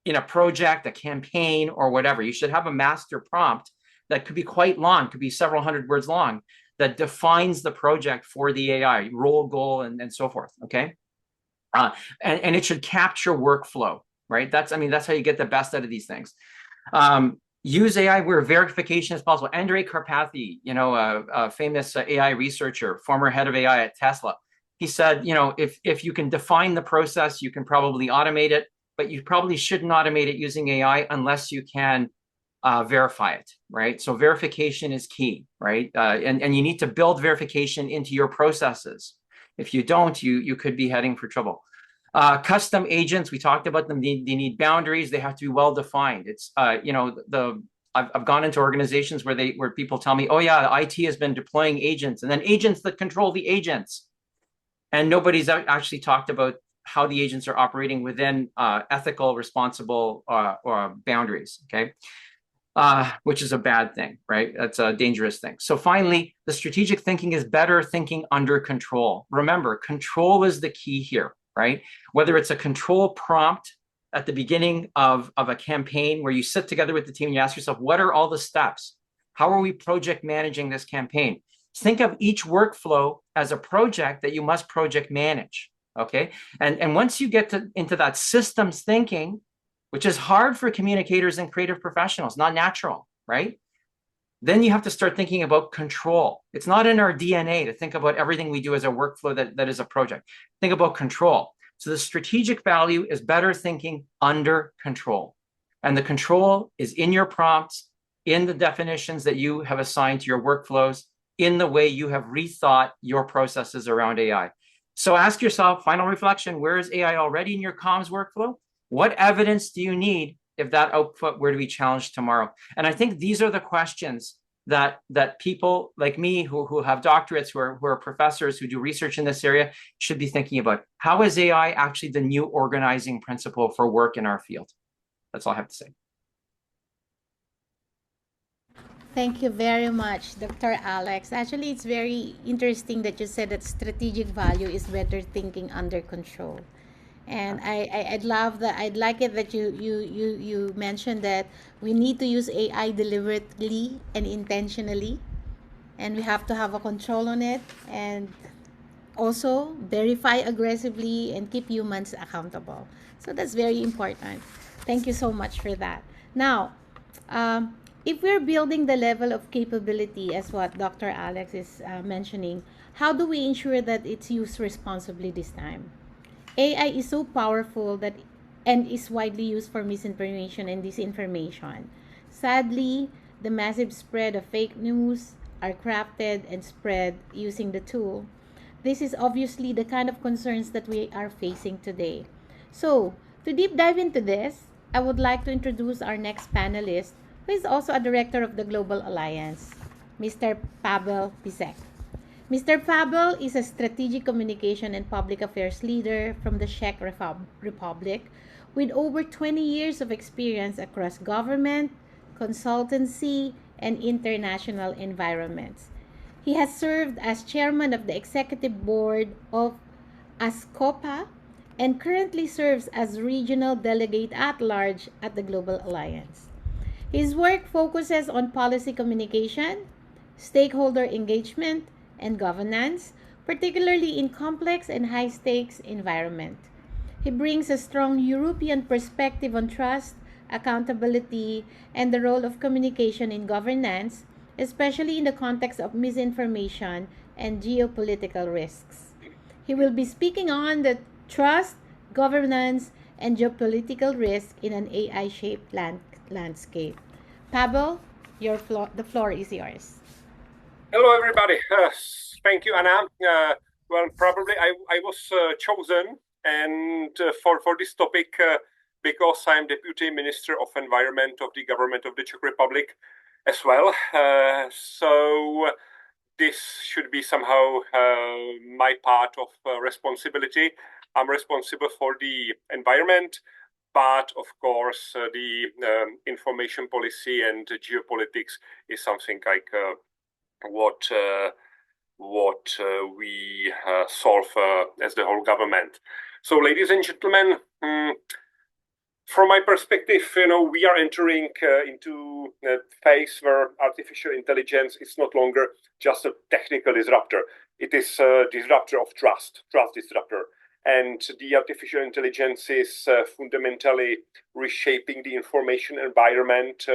in a project, a campaign, or whatever. You should have a master prompt that could be quite long, could be several hundred words long, that defines the project for the AI, role, goal, and so forth. Okay. And it should capture workflow, right? That's how you get the best out of these things. Use AI where verification is possible. Andrej Karpathy, a famous AI researcher, former head of AI at Tesla, he said, if you can define the process, you can probably automate it, but you probably shouldn't automate it using AI unless you can verify it, right? So verification is key, right? And you need to build verification into your processes. If you don't, you could be heading for trouble. Custom agents, we talked about them. They need boundaries. They have to be well defined. It's I've gone into organizations where people tell me, oh yeah, IT has been deploying agents, and then agents that control the agents, and nobody's actually talked about how the agents are operating within ethical, responsible or boundaries. Okay. Which is a bad thing, right? That's a dangerous thing. So finally, the strategic thinking is better thinking under control. Remember, control is the key here, right? Whether it's a control prompt at the beginning of a campaign where you sit together with the team and you ask yourself, what are all the steps? How are we project managing this campaign? Think of each workflow as a project that you must project manage, okay? And once you get into that systems thinking, which is hard for communicators and creative professionals, not natural, right? Then you have to start thinking about control. It's not in our DNA to think about everything we do as a workflow that is a project. Think about control. So the strategic value is better thinking under control. And the control is in your prompts, in the definitions that you have assigned to your workflows, in the way you have rethought your processes around AI. So ask yourself, final reflection, where is AI already in your comms workflow? What evidence do you need if that output were to be challenged tomorrow? And I think these are the questions that people like me who have doctorates, who are professors, who do research in this area, should be thinking about. How is AI actually the new organizing principle for work in our field? That's all I have to say. Thank you very much, Dr. Alex. Actually, it's very interesting that you said that strategic value is better thinking under control. And I'd love that. I'd like it that you mentioned that we need to use AI deliberately and intentionally, and we have to have a control on it. And also verify aggressively and keep humans accountable. So that's very important. Thank you so much for that. Now, if we're building the level of capability as what Dr. Alex is mentioning, how do we ensure that it's used responsibly this time? AI is so powerful that and is widely used for misinformation and disinformation. Sadly, the massive spread of fake news are crafted and spread using the tool. This is obviously the kind of concerns that we are facing today. So, to deep dive into this, I would like to introduce our next panelist, who is also a director of the Global Alliance, Mr. Pavel Pisek. Mr. Pavel is a strategic communication and public affairs leader from the Czech Republic with over 20 years of experience across government, consultancy, and international environments. He has served as chairman of the executive board of ASCOPA and currently serves as regional delegate at large at the Global Alliance. His work focuses on policy communication, stakeholder engagement, and governance, particularly in complex and high-stakes environment. He brings a strong European perspective on trust, accountability, and the role of communication in governance, especially in the context of misinformation and geopolitical risks. He will be speaking on the trust, governance, and geopolitical risk in an AI-shaped landscape. Pavel, the floor is yours. Hello, everybody. Thank you, Anna. Well, probably I was chosen and for this topic because I'm Deputy Minister of Environment of the Government of the Czech Republic as well. So this should be somehow my part of responsibility. I'm responsible for the environment, but of course the information policy and geopolitics is something like what we solve as the whole government. So, ladies and gentlemen, from my perspective, we are entering into a phase where artificial intelligence is not longer just a technical disruptor. It is a disruptor of trust disruptor. And the artificial intelligence is fundamentally reshaping the information environment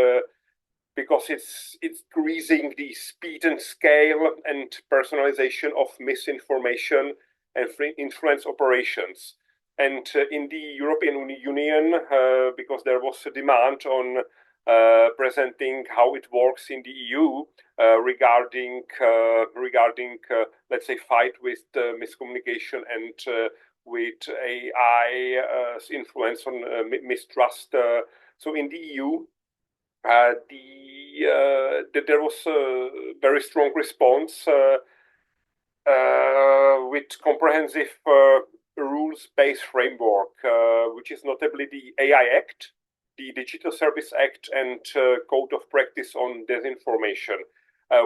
because it's increasing the speed and scale and personalization of misinformation and influence operations. And in the European Union, because there was a demand on presenting how it works in the EU regarding let's say, fight with miscommunication and with AI's influence on mistrust. So in the EU, there was a very strong response with comprehensive rules-based framework, which is notably the AI Act, the Digital Service Act, and Code of Practice on Disinformation,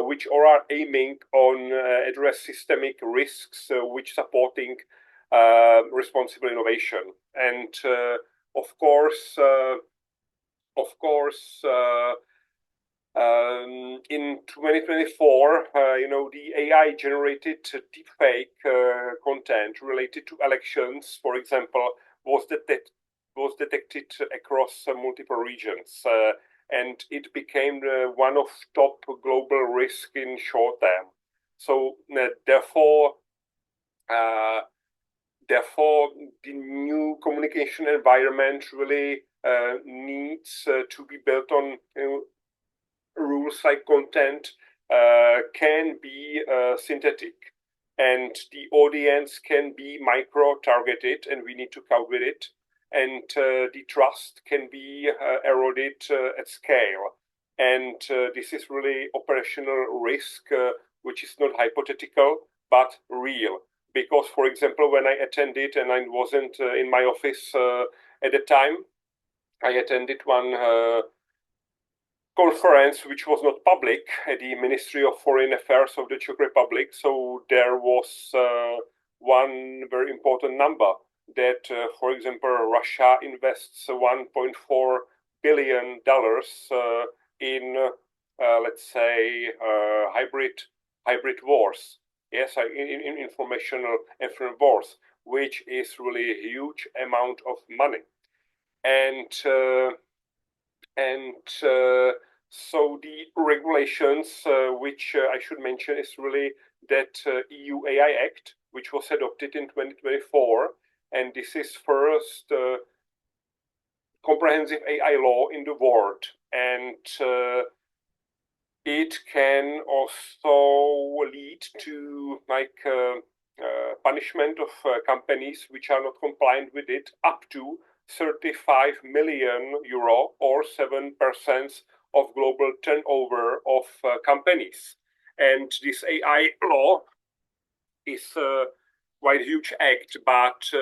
which all are aiming on address systemic risks, which supporting responsible innovation. And of course, in 2024, the AI generated deepfake content related to elections, for example, was detected across multiple regions, and it became one of top global risk in short term. So therefore, the new communication environment really needs to be built on rules like content can be synthetic, and the audience can be micro-targeted, and we need to cope with it. And the trust can be eroded at scale. And this is really operational risk, which is not hypothetical, but real. Because, for example, when I attended, and I wasn't in my office at the time, I attended one conference which was not public at the Ministry of Foreign Affairs of the Czech Republic. So there was one very important number that, for example, Russia invests $1.4 billion in, let's say, hybrid wars. yes, in informational worth, which is really a huge amount of money. And so the regulations, which I should mention, is really that EU AI Act, which was adopted in 2024, and this is first comprehensive AI law in the world, and it can also lead to punishment of companies which are not compliant with it up to 35 million euro or 7% of global turnover of companies. And this AI law is quite a huge act, but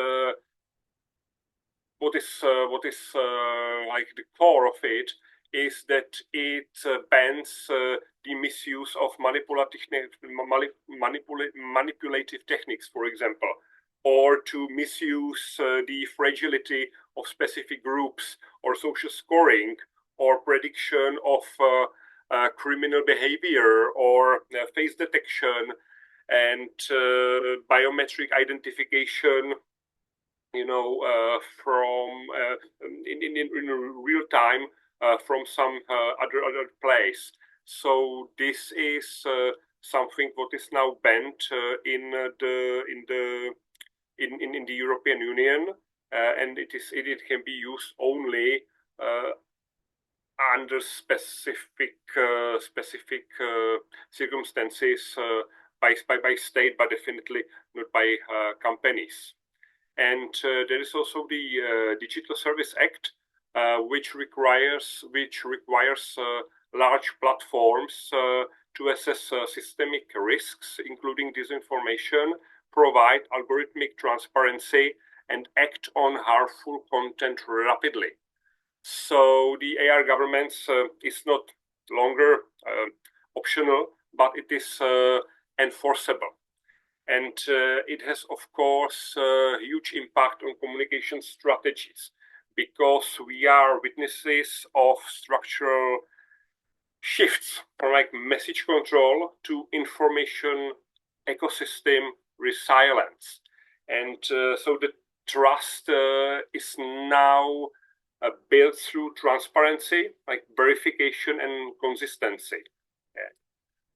what is like the core of it is that it bans the misuse of manipulative techniques, for example, or to misuse the fragility of specific groups, or social scoring, or prediction of criminal behavior, or face detection, and biometric identification, from in real time from some other place. So this is something what is now banned in the European Union, and it can be used only under specific circumstances by state, but definitely not by companies. And there is also the Digital Service Act, which requires large platforms to assess systemic risks, including disinformation, provide algorithmic transparency, and act on harmful content rapidly. So the AI governance is not longer optional, but it is enforceable. And it has, of course, a huge impact on communication strategies, because we are witnesses of structural shifts from message control to information ecosystem resilience. And so the trust is now built through transparency, verification and consistency.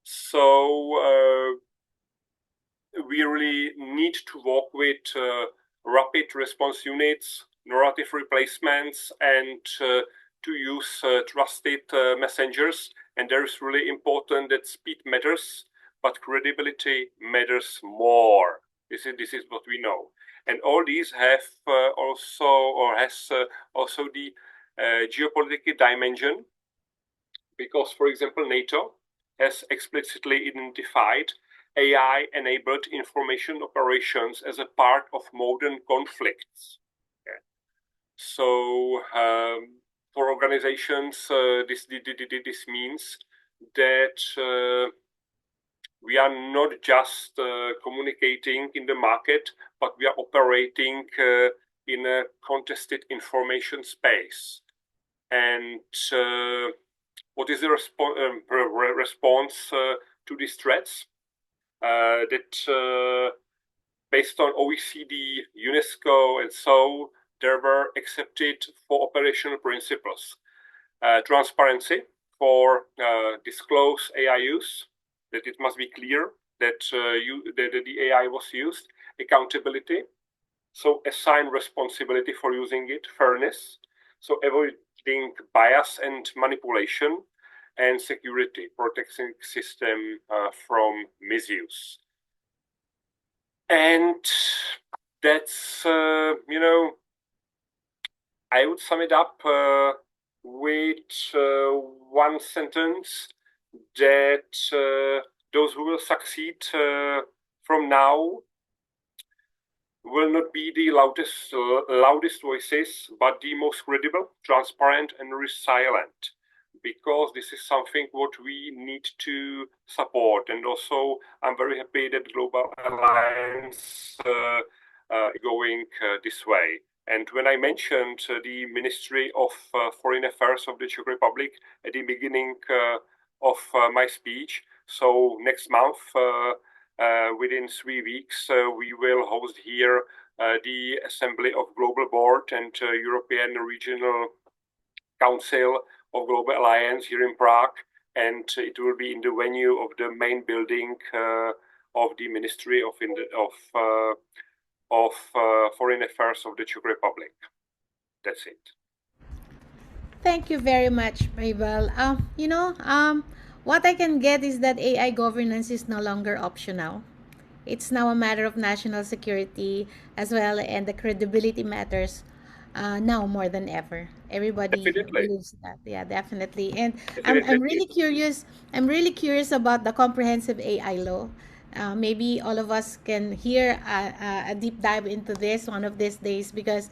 So we really need to work with rapid response units, narrative replacements, and to use trusted messengers. And there is really important that speed matters, but credibility matters more. This is what we know. And all these have also the geopolitical dimension, because, for example, NATO has explicitly identified AI-enabled information operations as a part of modern conflicts. Okay. So for organizations, this means that we are not just communicating in the market, but we are operating in a contested information space. And what is the response to these threats? That based on OECD, UNESCO, and so, there were accepted 4 operational principles. Transparency for disclose AI use, that it must be clear that the AI was used. Accountability, so assign responsibility for using it. Fairness, so avoiding bias and manipulation. And security, protecting system from misuse. And that's, I would sum it up with one sentence, that those who will succeed from now will not be the loudest voices, but the most credible, transparent, and resilient. Because this is something what we need to support. And also, I'm very happy that Global Alliance going this way. And when I mentioned the Ministry of Foreign Affairs of the Czech Republic at the beginning of my speech, so next month within 3 weeks, we will host here the Assembly of Global Board and European Regional Council of Global Alliance here in Prague, and it will be in the venue of the main building of the Ministry of Foreign Affairs of the Czech Republic. That's it. Thank you very much, Mabel. What I can get is that AI governance is no longer optional. It's now a matter of national security as well, and the credibility matters now more than ever. Everybody Definitely. believes that. Yeah, definitely. And I'm Definitely. really curious. I'm really curious about the comprehensive AI law. Maybe all of us can hear a deep dive into this one of these days, because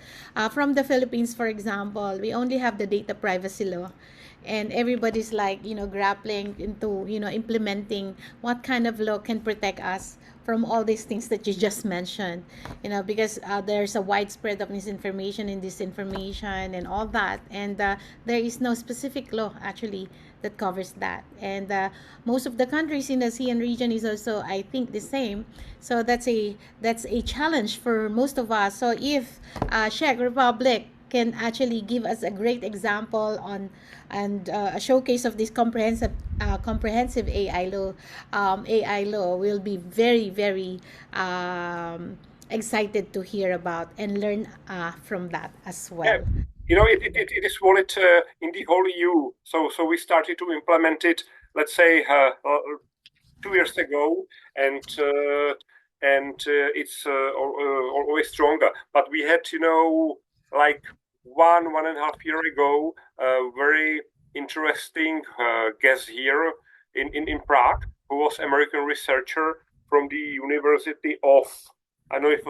from the Philippines, for example, we only have the data privacy law, and everybody's like, grappling into, implementing what kind of law can protect us from all these things that you just mentioned, because there's a widespread of misinformation and disinformation and all that, and there is no specific law actually that covers that, and most of the countries in the ASEAN region is also, I think, the same. So that's a challenge for most of us. So if Czech Republic can actually give us a great example on, and a showcase of this comprehensive AI law will be very, very excited to hear about and learn from that as well. Yeah. It is valid in the whole EU. So we started to implement it, let's say, 2 years ago, and it's always stronger. But we had, like 1.5 years ago, a very interesting guest here in Prague, who was American researcher from the University of, I don't know if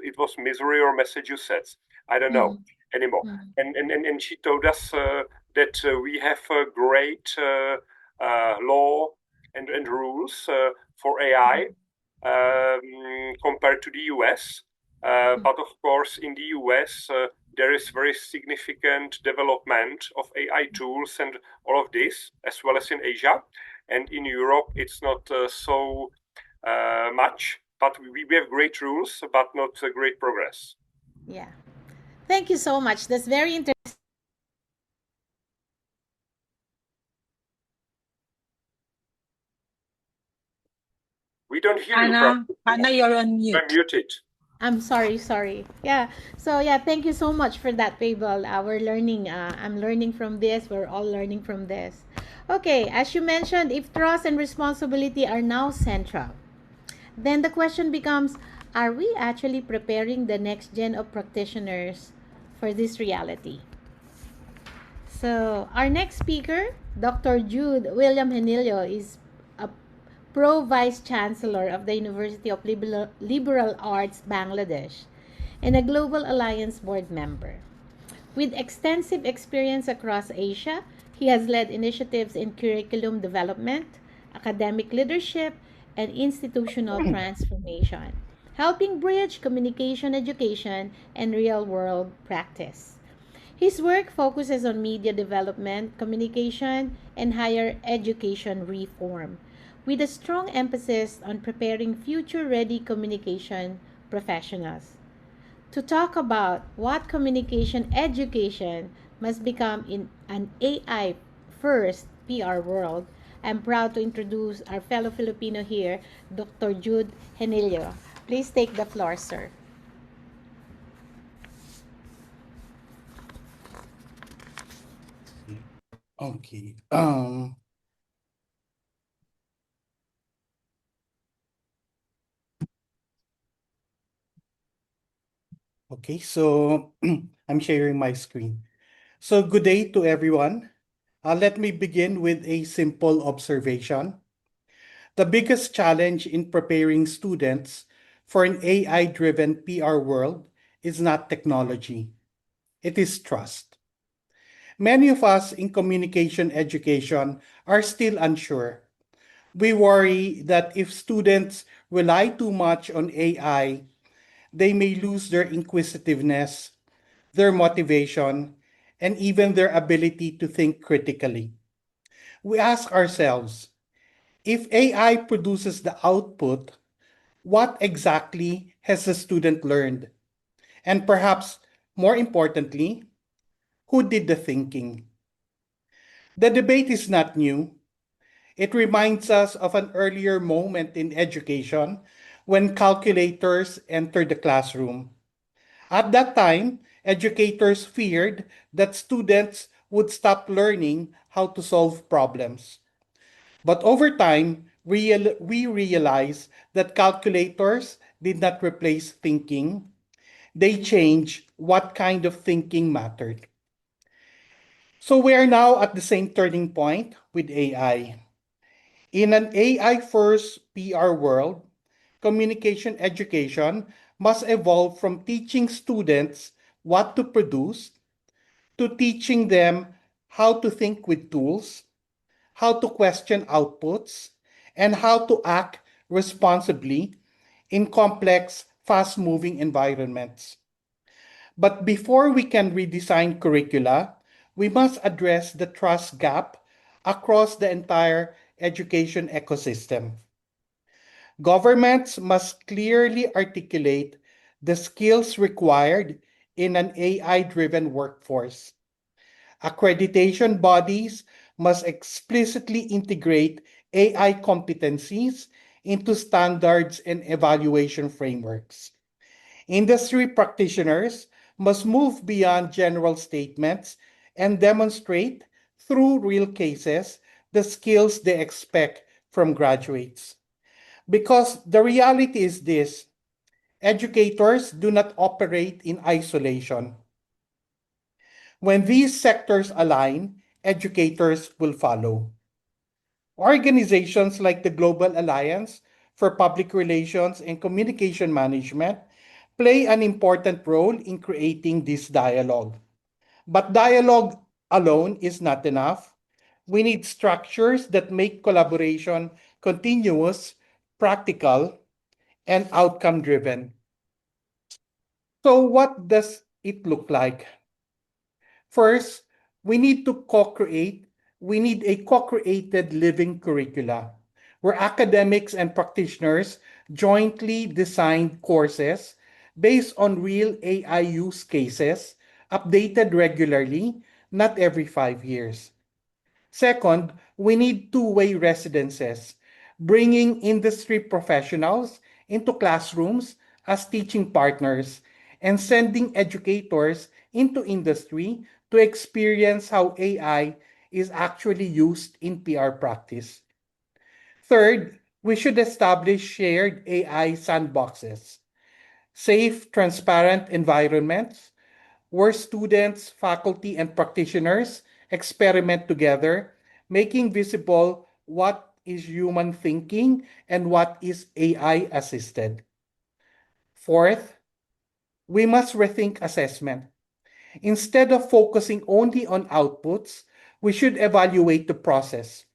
it was Missouri or Massachusetts, I don't know anymore. And she told us that we have a great law and rules for AI compared to the US. But of course, in the US, there is very significant development of AI tools and all of this, as well as in Asia. And in Europe, it's not so much, but we have great rules, but not great progress. Yeah. Thank you so much. That's very interesting. We don't hear you Anna, properly. You're on You're mute. muted. I'm sorry. Yeah. So yeah, thank you so much for that, Fable. We're learning. I'm learning from this. We're all learning from this. Okay, as you mentioned, if trust and responsibility are now central, then the question becomes, are we actually preparing the next gen of practitioners for this reality? So our next speaker, Dr. Jude William Henilio, is a Pro Vice Chancellor of the University of Liberal Arts, Bangladesh, and a Global Alliance board member. With extensive experience across Asia, he has led initiatives in curriculum development, academic leadership, and institutional transformation, helping bridge communication education and real world practice. His work focuses on media development, communication, and higher education reform, with a strong emphasis on preparing future ready communication professionals. To talk about what communication education must become in an AI first PR world, I'm proud to introduce our fellow Filipino here, Dr. Jude Henilio. Please take the floor, sir. Okay. Okay, so I'm sharing my screen. So good day to everyone. Let me begin with a simple observation. The biggest challenge in preparing students for an AI-driven PR world is not technology. It is trust. Many of us in communication education are still unsure. We worry that if students rely too much on AI, they may lose their inquisitiveness, their motivation, and even their ability to think critically. We ask ourselves, if AI produces the output, What exactly has the student learned? And perhaps more importantly, who did the thinking? The debate is not new. It reminds us of an earlier moment in education when calculators entered the classroom. At that time, educators feared that students would stop learning how to solve problems. But over time, we realized that calculators did not replace thinking, they changed what kind of thinking mattered. So we are now at the same turning point with AI. In an AI first PR world, communication education must evolve from teaching students what to produce to teaching them how to think with tools, how to question outputs, and how to act responsibly in complex, fast moving environments. But before we can redesign curricula, we must address the trust gap across the entire education ecosystem. Governments must clearly articulate the skills required in an AI driven workforce. Accreditation bodies must explicitly integrate AI competencies into standards and evaluation frameworks. Industry practitioners must move beyond general statements and demonstrate through real cases the skills they expect from graduates. Because the reality is this: educators do not operate in isolation. When these sectors align, educators will follow. Organizations like the Global Alliance for Public Relations and Communication Management play an important role in creating this dialogue. But dialogue alone is not enough. We need structures that make collaboration continuous, practical, and outcome driven. So, what does it look like? First, we need to co-create, we need a co-created living curricula where academics and practitioners jointly design courses based on real AI use cases, updated regularly, not every 5 years. Second, we need two-way residences, bringing industry professionals into classrooms as teaching partners and sending educators into industry to experience how AI is actually used in PR practice. Third, we should establish shared AI sandboxes, safe, transparent environments where students, faculty, and practitioners experiment together, making visible what is human thinking and what is AI assisted. Fourth, we must rethink assessment. Instead of focusing only on outputs, we should evaluate the process,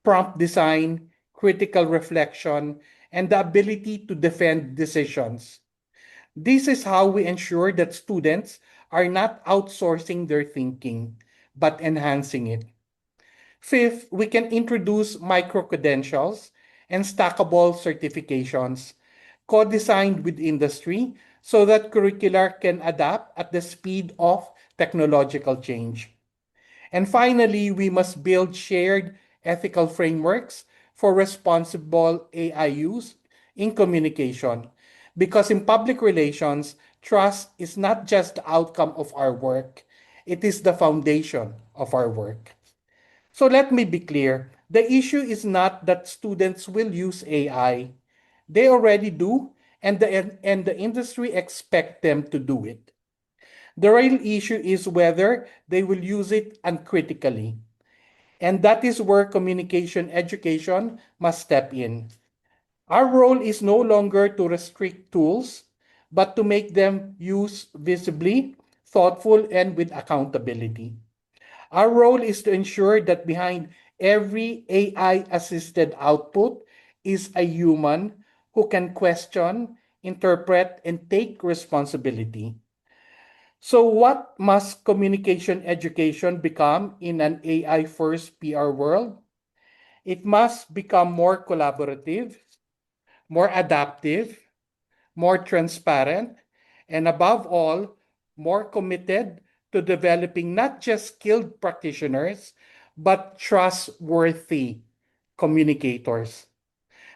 prompt design, critical reflection, and the ability to defend decisions. This is how we ensure that students are not outsourcing their thinking, but enhancing it. Fifth, we can introduce micro credentials and stackable certifications, co designed with industry so that curricular can adapt at the speed of technological change. And finally, we must build shared ethical frameworks for responsible AI use in communication. Because in public relations, trust is not just the outcome of our work, it is the foundation of our work. So let me be clear, the issue is not that students will use AI. They already do, and the industry expect them to do it. The real issue is whether they will use it uncritically. And that is where communication education must step in. Our role is no longer to restrict tools, but to make them use visibly, thoughtful, and with accountability. Our role is to ensure that behind every AI assisted output is a human who can question, interpret, and take responsibility. So, what must communication education become in an AI first PR world? It must become more collaborative, more adaptive, more transparent, and above all, more committed to developing not just skilled practitioners, but trustworthy communicators.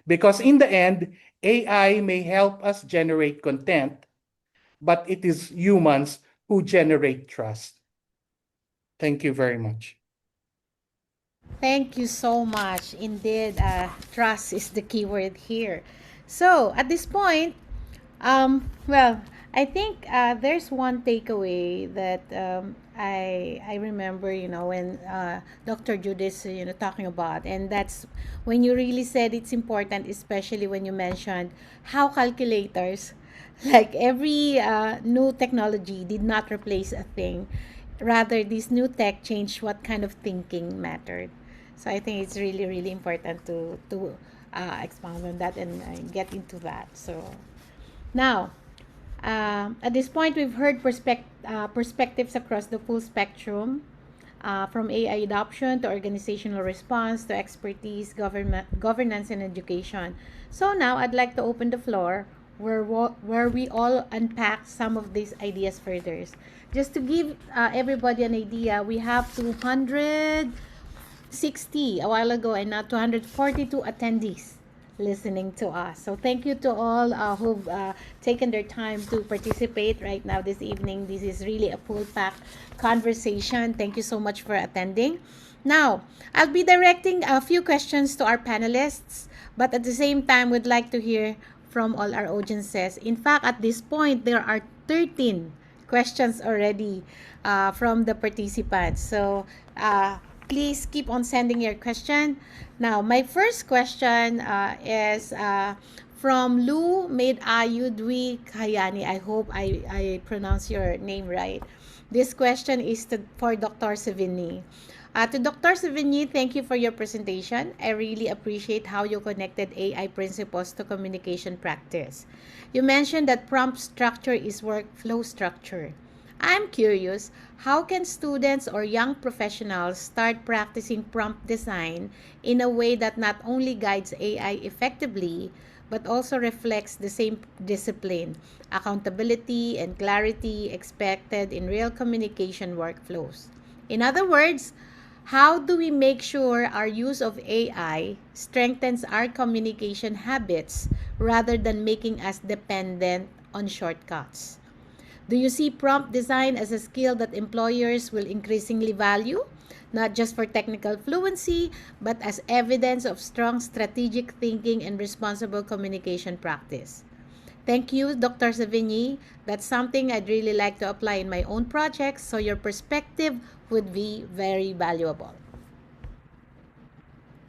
Because in the end, AI may help us generate content, but it is humans who generate trust. Thank you very much. Thank you so much. Indeed, trust is the key word here. So, at this point, well, I think there's one takeaway that I remember, when Dr. Judith, talking about, and that's when you really said it's important, especially when you mentioned how calculators, like every new technology, did not replace a thing. Rather, this new tech changed what kind of thinking mattered. So I think it's really, really important to expound on that and get into that. So now, at this point, we've heard perspectives across the full spectrum, from AI adoption to organizational response to expertise, governance, and education. So now, I'd like to open the floor where we all unpack some of these ideas further. Just to give everybody an idea, we have 260 a while ago and now 242 attendees listening to us. So thank you to all who've taken their time to participate right now this evening. This is really a full-packed conversation. Thank you so much for attending. Now, I'll be directing a few questions to our panelists, but at the same time, we'd like to hear from all our audiences. In fact, at this point, there are 13 questions already from the participants. So please keep on sending your question. Now, my first question is from Lu Maid Ayudwi Kayani. I hope I pronounce your name right. This question is for Dr. Savigny. To Dr. Savigny, thank you for your presentation. I really appreciate how you connected AI principles to communication practice. You mentioned that prompt structure is workflow structure. I'm curious, how can students or young professionals start practicing prompt design in a way that not only guides AI effectively, but also reflects the same discipline, accountability, and clarity expected in real communication workflows? In other words, how do we make sure our use of AI strengthens our communication habits rather than making us dependent on shortcuts? Do you see prompt design as a skill that employers will increasingly value, not just for technical fluency, but as evidence of strong strategic thinking and responsible communication practice? Thank you, Dr. Savigny. That's something I'd really like to apply in my own projects, so your perspective would be very valuable.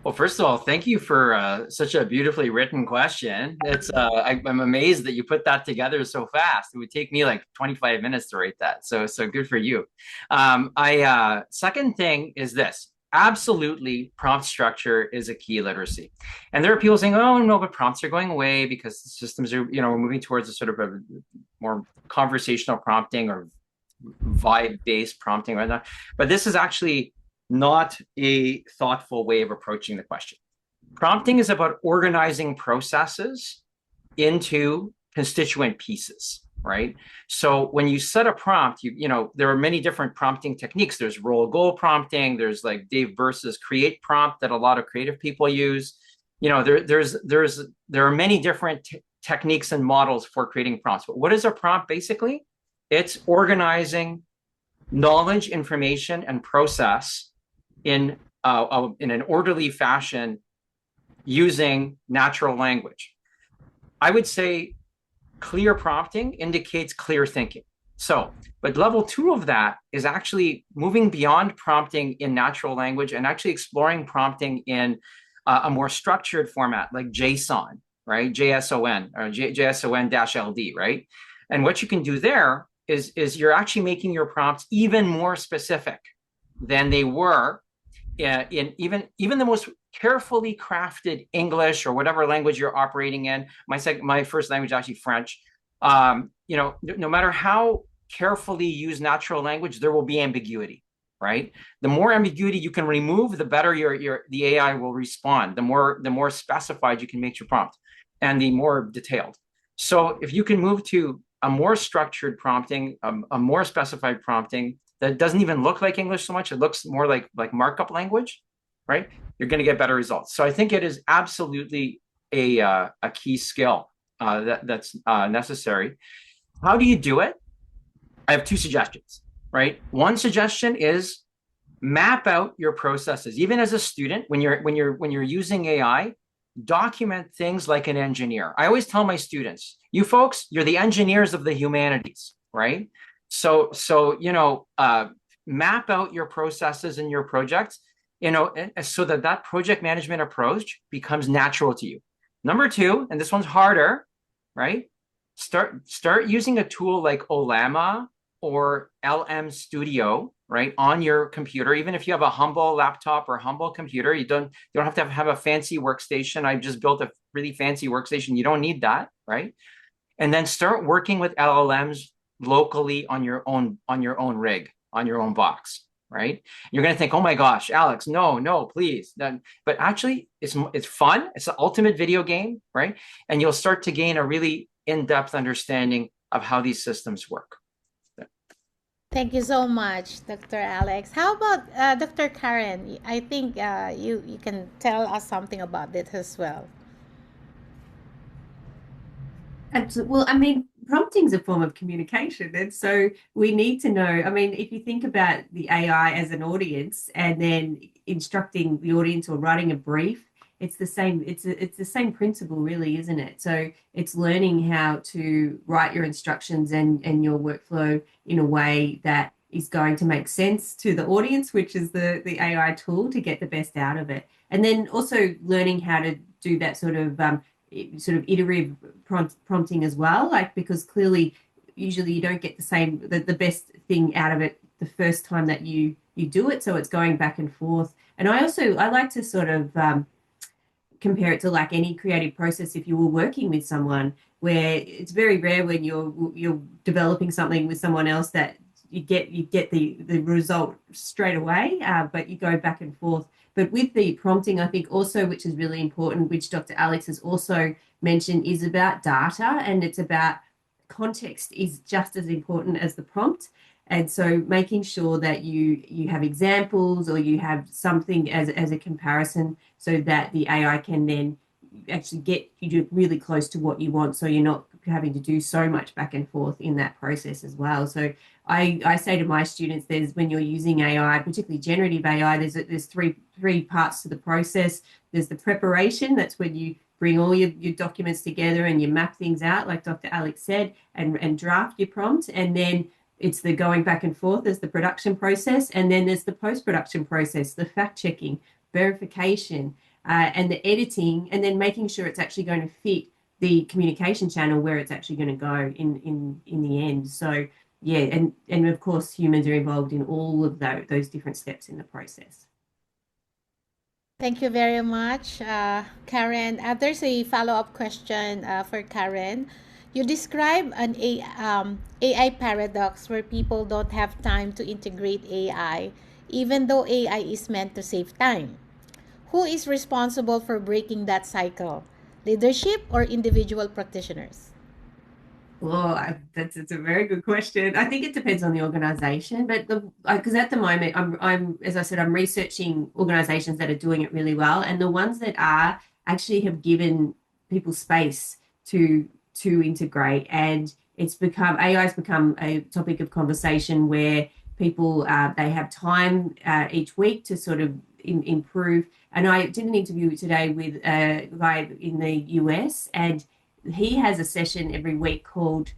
Well, first of all, thank you for such a beautifully written question. I'm amazed that you put that together so fast. It would take me like 25 minutes to write that. So good for you. Second thing is this. Absolutely, prompt structure is a key literacy. And there are people saying, oh, no, but prompts are going away because the systems are, we're moving towards a sort of a more conversational prompting or vibe-based prompting right now. But this is actually not a thoughtful way of approaching the question. Prompting is about organizing processes into constituent pieces, right? So when you set a prompt, there are many different prompting techniques. There's role goal prompting. There's like Dave Burse's create prompt that a lot of creative people use. There are many different techniques and models for creating prompts. But what is a prompt basically? It's organizing knowledge, information, and process in an orderly fashion using natural language. I would say clear prompting indicates clear thinking. But level 2 of that is actually moving beyond prompting in natural language and actually exploring prompting in a more structured format like JSON, right? JSON or JSON-LD, right? And what you can do there is you're actually making your prompts even more specific than they were in even the most carefully crafted English or whatever language you're operating in. My first language is actually French. No matter how carefully used natural language, there will be ambiguity, right? The more ambiguity you can remove, the better the AI will respond. The more specified you can make your prompt. and the more detailed. So if you can move to a more structured prompting, a more specified prompting that doesn't even look like English so much, it looks more like markup language, right? You're going to get better results. So I think it is absolutely a key skill that's necessary. How do you do it? I have two suggestions, right? One suggestion is map out your processes. Even as a student, when you're using AI, document things like an engineer. I always tell my students, you folks, you're the engineers of the humanities, right? So map out your processes in your projects, so that project management approach becomes natural to you. Number two, and this one's harder, right? Start using a tool like Olama or LM Studio, right, on your computer. Even if you have a humble laptop or humble computer, you don't have to have a fancy workstation. I've just built a really fancy workstation. You don't need that, right? And then start working with LLMs locally on your own rig, on your own box, right? You're going to think, oh my gosh, Alex, no, please. But actually, it's fun. It's the ultimate video game, right? And you'll start to gain a really in-depth understanding of how these systems work. Thank you so much, Dr. Alex. How about Dr. Karen? I think you can tell us something about this as well. Absolutely. Well, I mean, prompting is a form of communication. And so we need to know, I mean, if you think about the AI as an audience and then instructing the audience or writing a brief, it's the same, it's the same principle really, isn't it? So it's learning how to write your instructions and your workflow in a way that is going to make sense to the audience, which is the AI tool, to get the best out of it. And then also learning how to do that sort of iterative prompting as well, like, because clearly usually you don't get the best thing out of it the first time that you do it, so it's going back and forth. And I like to sort of compare it to like any creative process. If you were working with someone, where it's very rare when you're developing something with someone else that you get the result straight away, but you go back and forth. But with the prompting, I think also, which is really important, which Dr. Alex has also mentioned, is about data, and it's about context is just as important as the prompt. And so making sure that you have examples or you have something as a comparison, so that the AI can then actually get you really close to what you want, so you're not having to do so much back and forth in that process as well. So I say to my students, when you're using AI, particularly generative AI, there's three parts to the process. There's the preparation. That's when you bring all your documents together and you map things out, like Dr. Alex said, and draft your prompt. And then it's the going back and forth. There's the production process, and then there's the post-production process, the fact-checking, verification, and the editing, and then making sure it's actually going to fit the communication channel where it's actually going to go in the end. So yeah, and of course humans are involved in all of those different steps in the process. Thank you very much, Karen. There's a follow-up question for Karen. You describe an AI paradox where people don't have time to integrate AI, even though AI is meant to save time. Who is responsible for breaking that cycle? Leadership or individual practitioners? Well, it's a very good question. I think it depends on the organization, but because at the moment I'm as I said, I'm researching organizations that are doing it really well, and the ones that are actually have given people space to integrate, and AI has become a topic of conversation where people they have time each week to sort of improve. And I did an interview today with a guy in the US, and he has a session every week called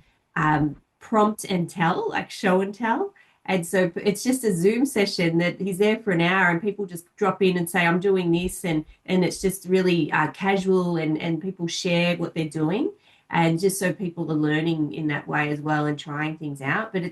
Prompt and Tell, like show and tell. And so it's just a Zoom session that he's there for an hour, and people just drop in and say, I'm doing this. And it's just really casual, and people share what they're doing. And just so people are learning in that way as well and trying things out. But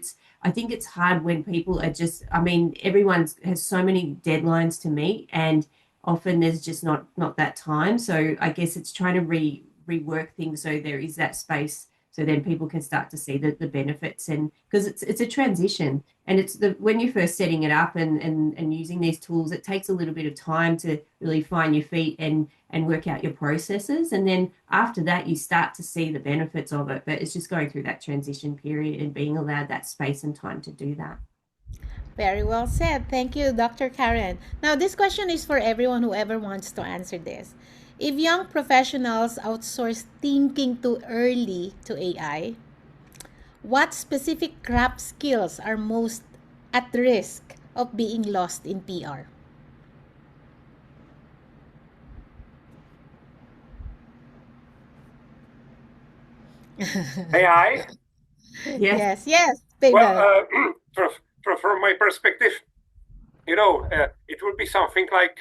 I think it's hard when people are just, I mean, everyone has so many deadlines to meet, and often there's just not that time. So I guess it's trying to rework things so there is that space So then people can start to see the benefits, and because it's a transition, and it's when you're first setting it up and using these tools, it takes a little bit of time to really find your feet and work out your processes. And then after that, you start to see the benefits of it. But it's just going through that transition period and being allowed that space and time to do that. Very well said. Thank you, Dr. Karen. Now, this question is for everyone who ever wants to answer this. If young professionals outsource thinking too early to AI, what specific craft skills are most at risk of being lost in PR? AI? Yes. Yes, Well, Pavel. from my perspective, it will be something like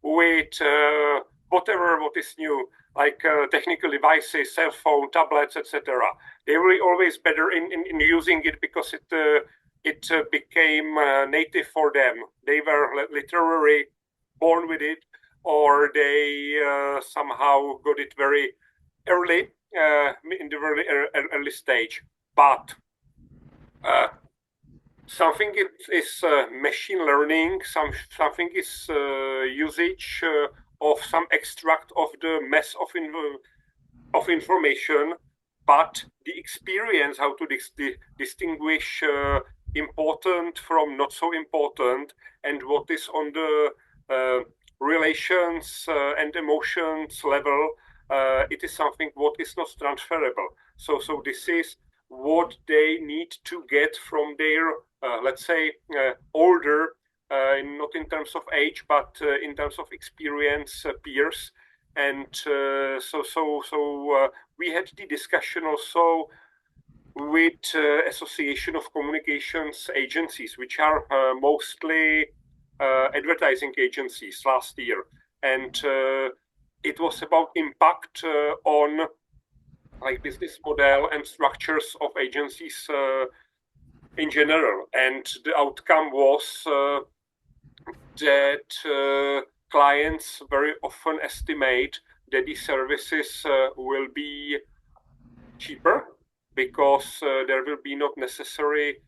with whatever what is new, like technical devices, cell phone, tablets, etc. They will be always better in using it because it became native for them. They were literally born with it, or they somehow got it very early in the very early stage. But something is machine learning, something is usage of some extract of the mess of information, but the experience how to distinguish important from not so important, and what is on the relations and emotions level, it is something what is not transferable. So this is what they need to get from their let's say older, not in terms of age, but in terms of experience, peers. And so we had the discussion also with Association of Communications Agencies, which are mostly advertising agencies last year. And it was about impact on like business model and structures of agencies in general. And the outcome was that clients very often estimate that these services will be cheaper because there will be not necessary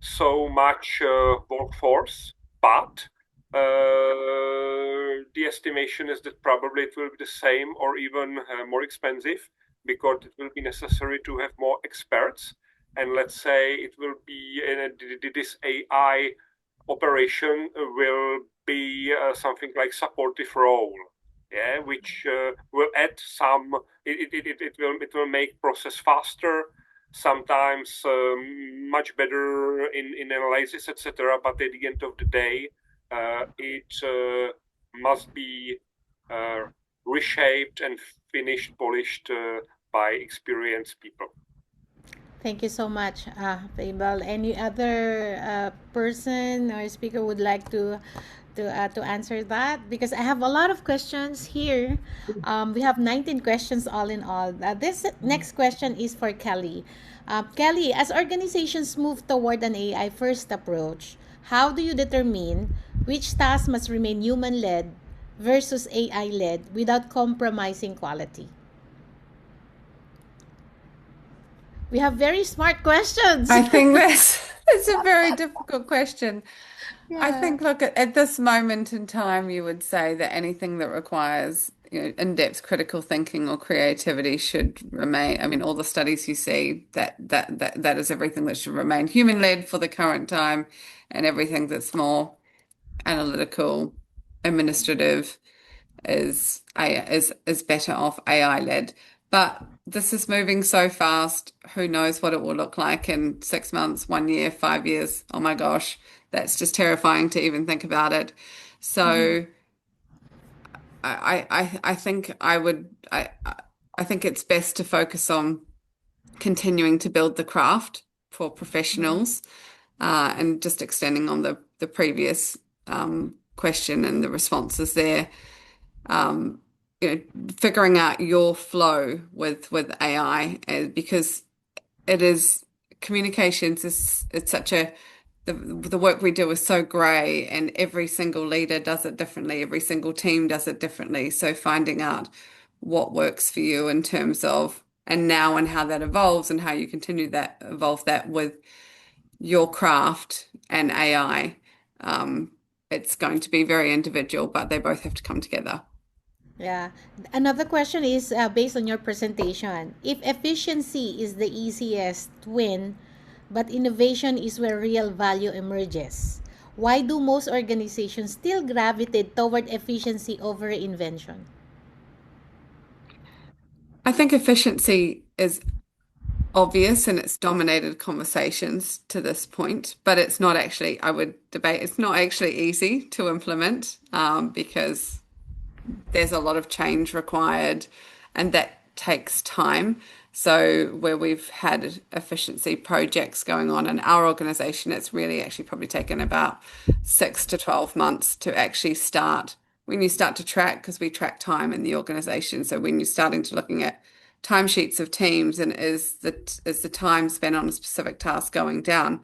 so much workforce, but the estimation is that probably it will be the same or even more expensive because it will be necessary to have more experts. And let's say it will be this AI operation will be something like supportive role, which will add some. It will make process faster, sometimes much better in analysis, etc. But at the end of the day, it must be reshaped and finished, polished by experienced people. Thank you so much, Fable. Any other person or speaker would like to answer that? Because I have a lot of questions here. We have 19 questions all in all. This next question is for Kelly. Kelly, as organizations move toward an AI first approach, how do you determine which tasks must remain human led versus AI led without compromising quality? We have very smart questions. I think that's a very difficult question. I Yeah. think, look, at this moment in time, you would say that anything that requires, in-depth critical thinking or creativity should remain. I mean, all the studies you see, that is everything that should remain human-led for the current time, and everything that's more analytical, administrative is better off AI-led. But this is moving so fast. Who knows what it will look like in 6 months, 1 year, 5 years? Oh my gosh, that's just terrifying to even think about it. So I think I think it's best to focus on continuing to build the craft for professionals, and just extending on the previous question and the responses there. Figuring out your flow with AI, because it is communications is it's such a the work we do is so grey, and every single leader does it differently, every single team does it differently. So finding out what works for you in terms of and now and how that evolves and how you continue that evolve that with your craft and AI. It's going to be very individual, but they both have to come together. Yeah. Another question is based on your presentation. If efficiency is the easiest win, but innovation is where real value emerges, why do most organizations still gravitate toward efficiency over invention? I think efficiency is obvious and it's dominated conversations to this point, but it's not actually, I would debate, it's not actually easy to implement because there's a lot of change required and that takes time. So where we've had efficiency projects going on in our organization, it's really actually probably taken about 6 to 12 months to actually start. When you start to track, because we track time in the organization, so when you're starting to looking at timesheets of teams and is the time spent on a specific task going down,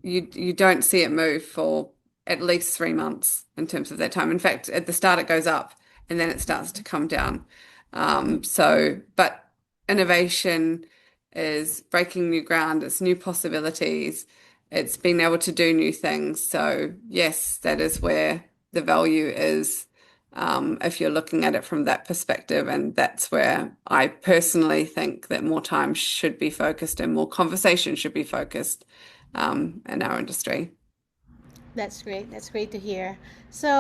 you don't see it move for at least 3 months in terms of that time. In fact, at the start it goes up and then it starts to come down. But innovation is breaking new ground, it's new possibilities, it's being able to do new things. So yes, that is where the value is. If you're looking at it from that perspective, and that's where I personally think that more time should be focused and more conversation should be focused in our industry. That's great. That's great to hear. So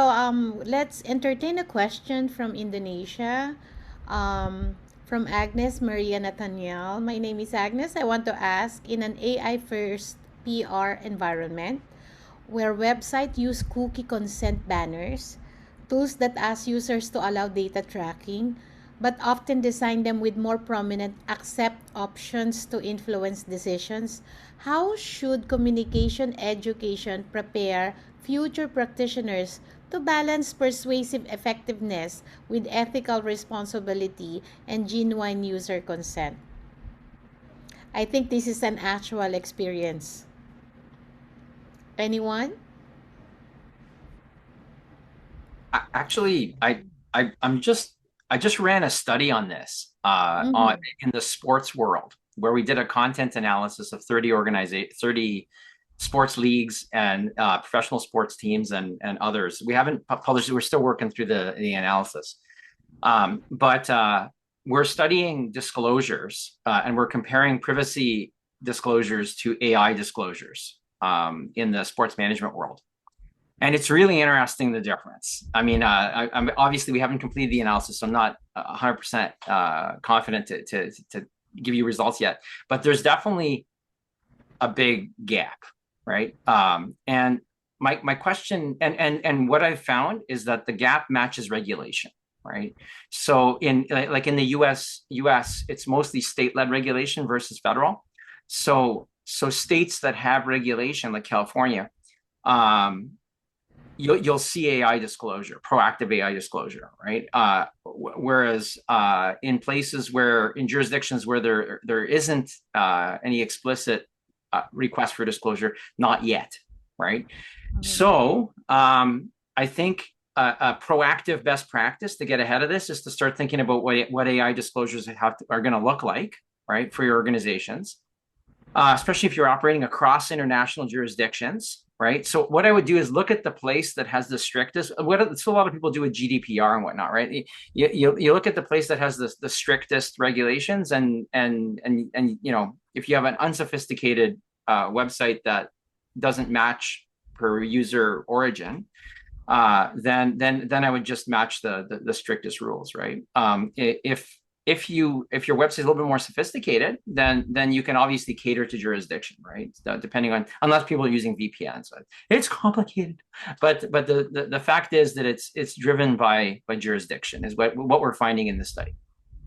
let's entertain a question from Indonesia, from Agnes Maria Nathaniel. My name is Agnes. I want to ask, in an AI first PR environment where website use cookie consent banners, tools that ask users to allow data tracking, but often design them with more prominent accept options to influence decisions. How should communication education prepare future practitioners to balance persuasive effectiveness with ethical responsibility and genuine user consent? I think this is an actual experience. Anyone? Actually, I just ran a study on this on Mm-hmm. in the sports world where we did a content analysis of 30 sports leagues and professional sports teams and others. We haven't published it. We're still working through the analysis. But we're studying disclosures and we're comparing privacy disclosures to AI disclosures in the sports management world. And it's really interesting the difference. I mean, I'm obviously we haven't completed the analysis, so I'm not 100% confident to give you results yet. But there's definitely a big gap, right? And my question and what I've found is that the gap matches regulation, right? So in like in the US, it's mostly state-led regulation versus federal. So states that have regulation, like California, um, you'll see AI disclosure, proactive AI disclosure, right? Whereas in places where in jurisdictions where there isn't any explicit request for disclosure, not yet, right? So I think a proactive best practice to get ahead of this is to start thinking about what AI disclosures are going to look like, right, for your organizations, especially if you're operating across international jurisdictions, right? So what I would do is look at the place that has the strictest. So a lot of people do with GDPR and whatnot, right? You look at the place that has the strictest regulations, and you know, if you have an unsophisticated website that doesn't match per user origin, then I would just match the strictest rules, right? If your website is a little bit more sophisticated, then you can obviously cater to jurisdiction, right? Depending on, unless people are using VPNs, so it's complicated. But the fact is that it's driven by jurisdiction is what we're finding in this study.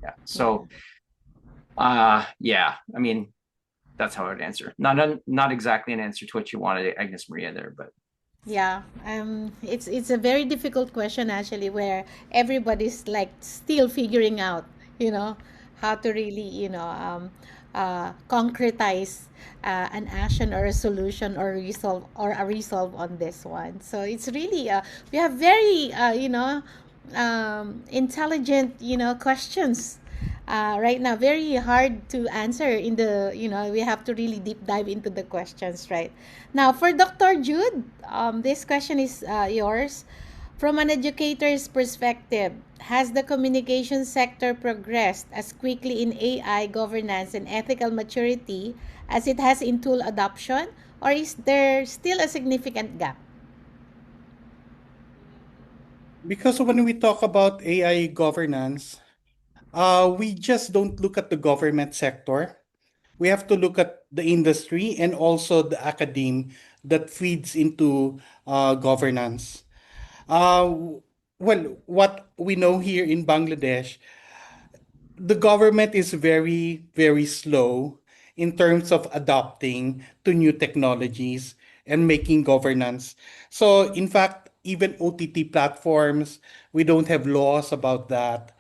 Yeah. So yeah, I mean, that's how I would answer. Not exactly an answer to what you wanted, Agnes Maria, there, but Yeah, it's a very difficult question actually, where everybody's like still figuring out, you know, how to really, concretize an action or a solution or a resolve on this one. So it's really we have very intelligent questions right now, very hard to answer in the, we have to really deep dive into the questions, right? Now, for Dr. Jude, this question is yours. From an educator's perspective, has the communication sector progressed as quickly in AI governance and ethical maturity as it has in tool adoption, or is there still a significant gap? Because when we talk about AI governance, we just don't look at the government sector. We have to look at the industry and also the academe that feeds into governance. Uh, well, what we know here in Bangladesh, the government is very, very slow in terms of adopting to new technologies and making governance. So, in fact, even OTT platforms, we don't have laws about that.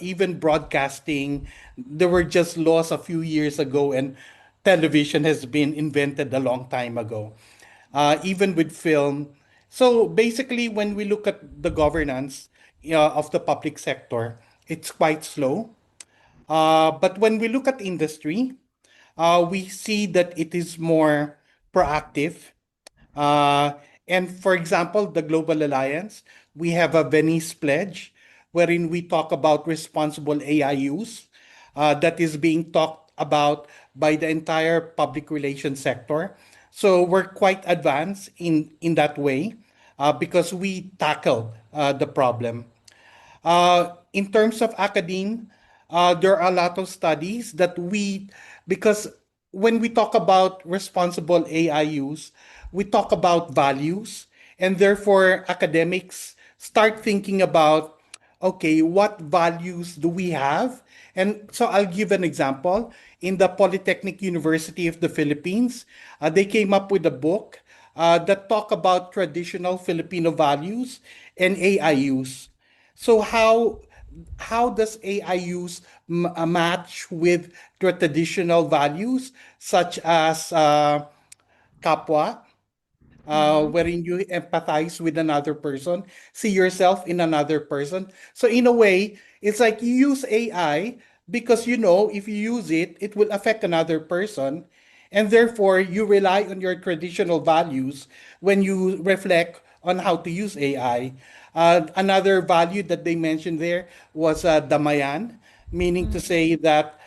Even broadcasting, there were just laws a few years ago, and television has been invented a long time ago. Even with film. So basically, when we look at the governance of the public sector, it's quite slow. But when we look at industry, we see that it is more proactive. Uh, and for example, the Global Alliance, we have a Venice Pledge wherein we talk about responsible AI use that is being talked about by the entire public relations sector. So we're quite advanced in that way because we tackle the problem. In terms of academe, there are a lot of studies that because when we talk about responsible AI use, we talk about values, and therefore academics start thinking about, okay, what values do we have? And so I'll give an example. In the Polytechnic University of the Philippines, they came up with a book that talk about traditional Filipino values and AI use. So how does AI use match with the traditional values such as kapwa, Mm-hmm. wherein you empathize with another person, see yourself in another person. So in a way, it's like you use AI because you know if you use it, it will affect another person. And therefore, you rely on your traditional values when you reflect on how to use AI. Another value that they mentioned there was damayan, meaning to say that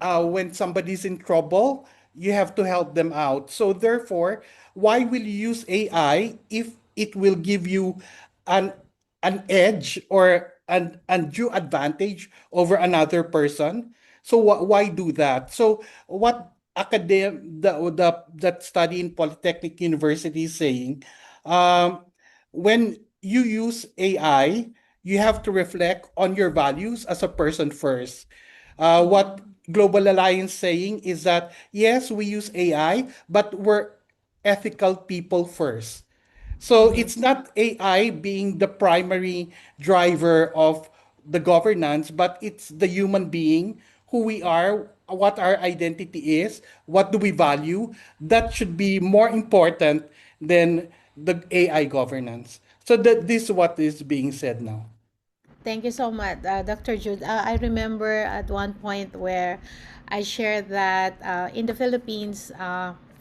when somebody's in trouble, you have to help them out. So therefore, why will you use AI if it will give you an an edge or an undue advantage over another person? So why do that? So what that study in Polytechnic University is saying, um, when you use AI, you have to reflect on your values as a person first. What Global Alliance saying is that yes, we use AI, but we're ethical people first. So Mm-hmm. it's not AI being the primary driver of the governance, but it's the human being, who we are, what our identity is, what do we value. That should be more important than the AI governance. So that this is what is being said now. Thank you so much, Dr. Jude. I remember at one point where I shared that in the Philippines,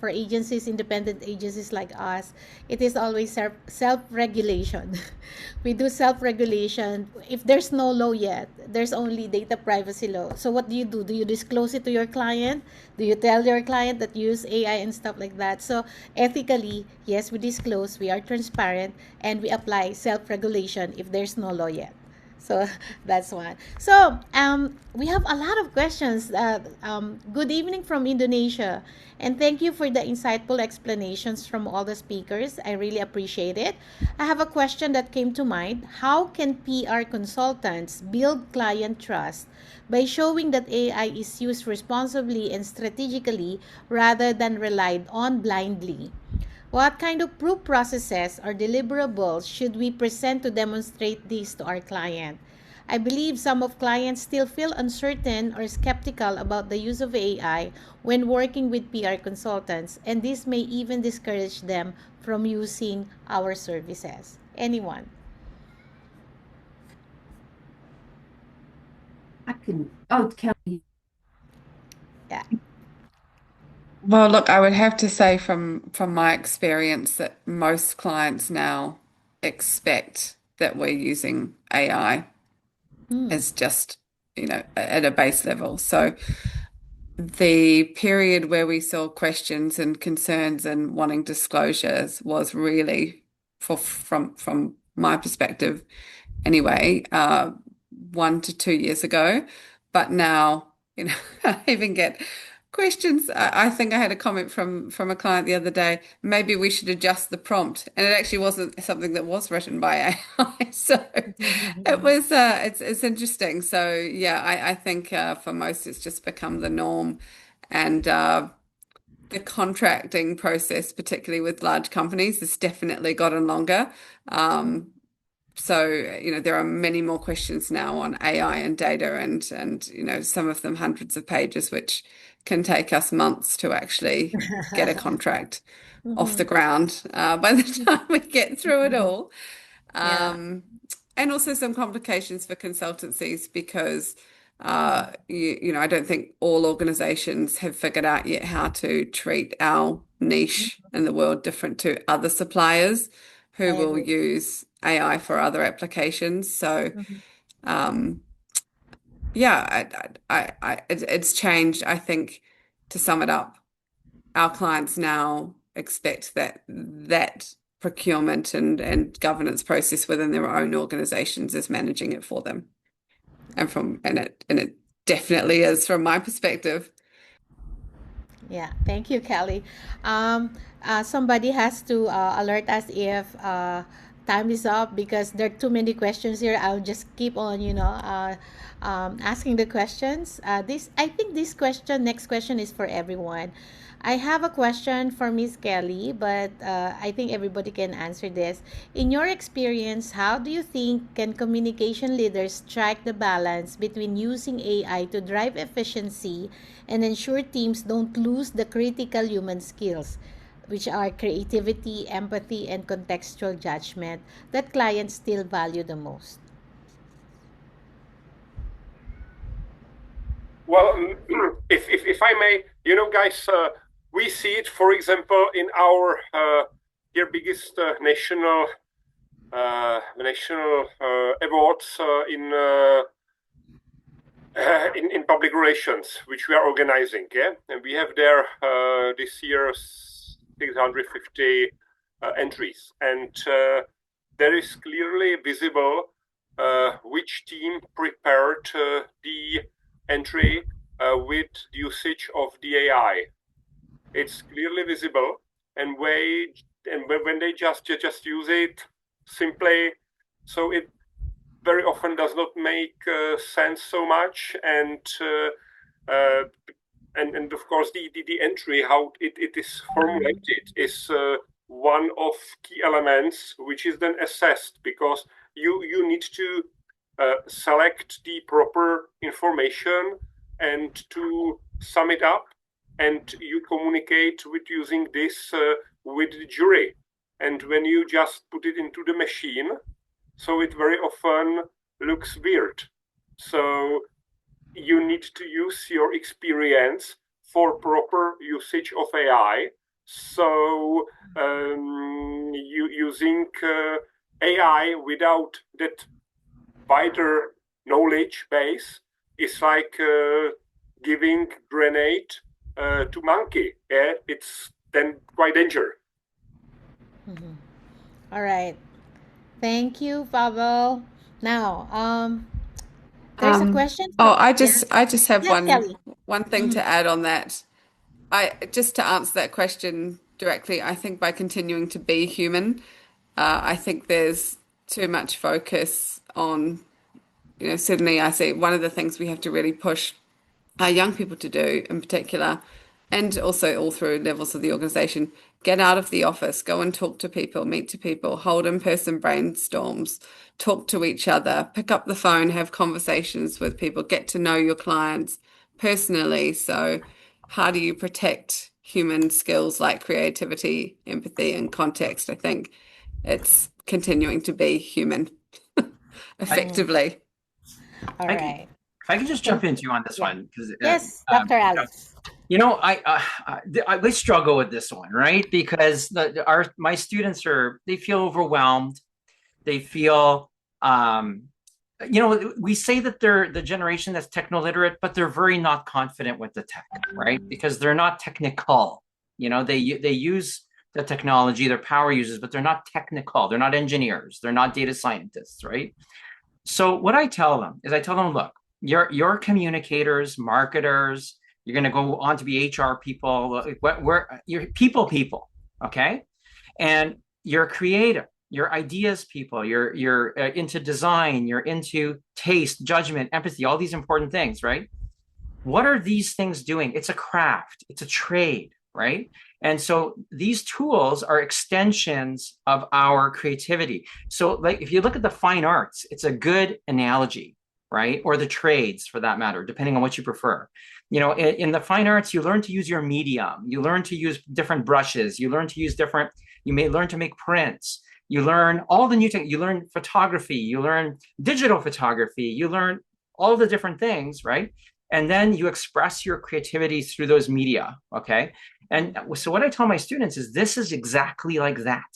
for agencies, independent agencies like us, it is always self-regulation. We do self-regulation. If there's no law yet, there's only data privacy law. So what do you do? Do you disclose it to your client? Do you tell your client that you use AI and stuff like that? So ethically, yes, we disclose, we are transparent, and we apply self-regulation if there's no law yet. So that's one. So we have a lot of questions. Good evening from Indonesia, and thank you for the insightful explanations from all the speakers. I really appreciate it. I have a question that came to mind. How can PR consultants build client trust by showing that AI is used responsibly and strategically rather than relied on blindly? What kind of proof processes or deliverables should we present to demonstrate this to our client? I believe some of clients still feel uncertain or skeptical about the use of AI when working with PR consultants, and this may even discourage them from using our services. Anyone? Kelly. Yeah. Well, look, I would have to say from my experience that most clients now expect that we're using AI Mm. as just, at a base level. So the period where we saw questions and concerns and wanting disclosures was really, from my perspective anyway, 1 to 2 years ago. But now, I even get questions. I think I had a comment from a client the other day. Maybe we should adjust the prompt, and it actually wasn't something that was written by AI. So it was. It's interesting. So yeah, I think for most it's just become the norm, and the contracting process, particularly with large companies, has definitely gotten longer. So, there are many more questions now on AI and data and some of them hundreds of pages, which can take us months to actually get a contract off the ground by the time we get through it all. Yeah. And also some complications for consultancies because I don't think all organizations have figured out yet how to treat our niche in the world different to other suppliers I who will agree. use AI for other applications. So Mhm. yeah, it's changed. I think to sum it up, our clients now expect that procurement and governance process within their own organizations is managing it for them. And it definitely is from my perspective. Yeah, thank you, Kelly. Somebody has to alert us if time is up because there are too many questions here. I'll just keep on, asking the questions. I think next question is for everyone. I have a question for Miss Kelly, but I think everybody can answer this. In your experience, how do you think can communication leaders strike the balance between using AI to drive efficiency and ensure teams don't lose the critical human skills, which are creativity, empathy, and contextual judgment that clients still value the most? Well, if I may, guys, we see it, for example, in our here biggest national awards in public relations, which we are organizing. Yeah, and we have there this year 650 entries, and there is clearly visible which team prepared the entry with the usage of the AI. It's clearly visible, and when they just use it simply, so it very often does not make sense so much, and of course the entry, how it is formulated, is one of key elements which is then assessed, because you need to select the proper information and to sum it up, and you communicate with using this with the jury. And when you just put it into the machine, so it very often looks weird. So you need to use your experience for proper usage of AI. So using AI without that wider knowledge base is like giving grenade to monkey. Yeah, it's then quite dangerous. All right. Thank you, Pavel. Now, there's a question Oh, from, yeah, I just have yes, Kelly. one thing Mhm. to add on that. I just to answer that question directly, I think by continuing to be human, I think there's too much focus on, certainly I see one of the things we have to really push our young people to do in particular, and also all through levels of the organization, get out of the office, go and talk to people, meet to people, hold in-person brainstorms, talk to each other, pick up the phone, have conversations with people, get to know your clients personally. So how do you protect human skills like creativity, empathy, and context? I think it's continuing to be human I, Mm. effectively. All I can right. I can just jump into you on this Yeah. one because Yes, Dr. Alex. you know, we struggle with this one, right? Because my students they feel overwhelmed. They feel, you know, we say that they're the generation that's techno literate, but they're very not confident with the tech, right? Because they're not technical. You know, they use the technology, they're power users, but they're not technical. They're not engineers. They're not data scientists, right? So what I tell them is, I tell them, look, you're communicators, marketers. You're going to go on to be HR people. You're people, okay? And you're creative. You're ideas people. You're into design. You're into taste, judgment, empathy. All these important things, right? What are these things doing? It's a craft. It's a trade, right? And so these tools are extensions of our creativity. So, like, if you look at the fine arts, it's a good analogy, right? Or the trades, for that matter, depending on what you prefer. You know, in the fine arts, you learn to use your medium. You learn to use different brushes. You learn to use different. You may learn to make prints. You learn all the new things. You learn photography. You learn digital photography. You learn all the different things, right? And then you express your creativity through those media, okay? And so what I tell my students is, this is exactly like that,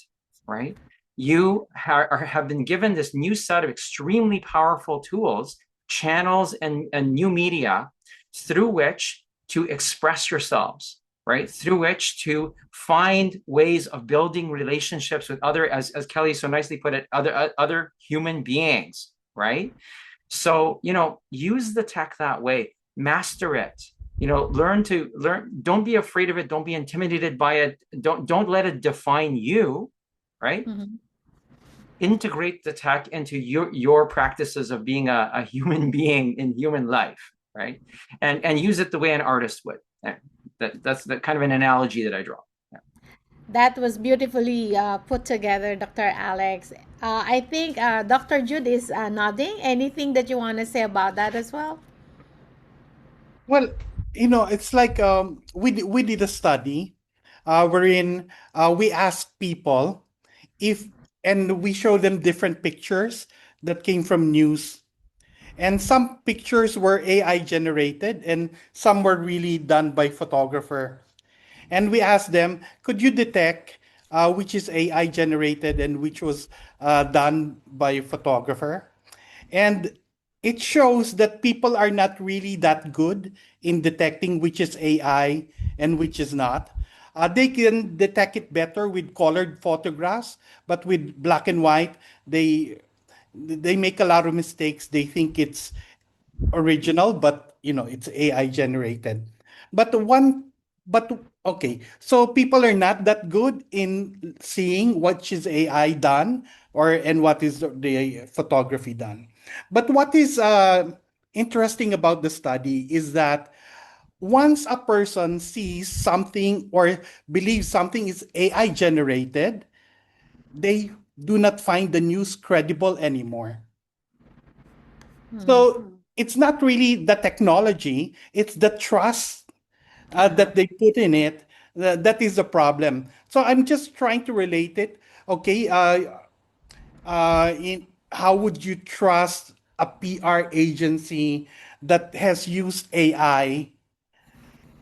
right? You have been given this new set of extremely powerful tools, channels, and new media through which to express yourselves, right? Through which to find ways of building relationships with other, as Kelly so nicely put it, other human beings, right? So, you know, use the tech that way, master it, you know, learn, don't be afraid of it. Don't be intimidated by it. Don't let it define you, right? Mm-hmm. Integrate the tech into your practices of being a human being in human life, right? And use it the way an artist would. That's the kind of an analogy that I draw. That was beautifully put together, Dr. Alex. I think Dr. Jude is nodding. Anything that you want to say about that as well? Well, you know, it's like we did a study wherein we asked people if, and we showed them different pictures that came from news. And some pictures were AI generated and some were really done by photographer. And we asked them, could you detect which is AI generated and which was done by a photographer? And it shows that people are not really that good in detecting which is AI and which is not. They can detect it better with colored photographs, but with black and white, they make a lot of mistakes. They think it's original, but you know, it's AI generated. But the one, but okay, so people are not that good in seeing what is AI done or and what is the photography done. But what is interesting about the study is that once a person sees something or believes something is AI generated, they do not find the news credible anymore. So it's not really the technology, it's the trust that they put in it that is the problem. So I'm just trying to relate it. Okay, in how would you trust a PR agency that has used AI,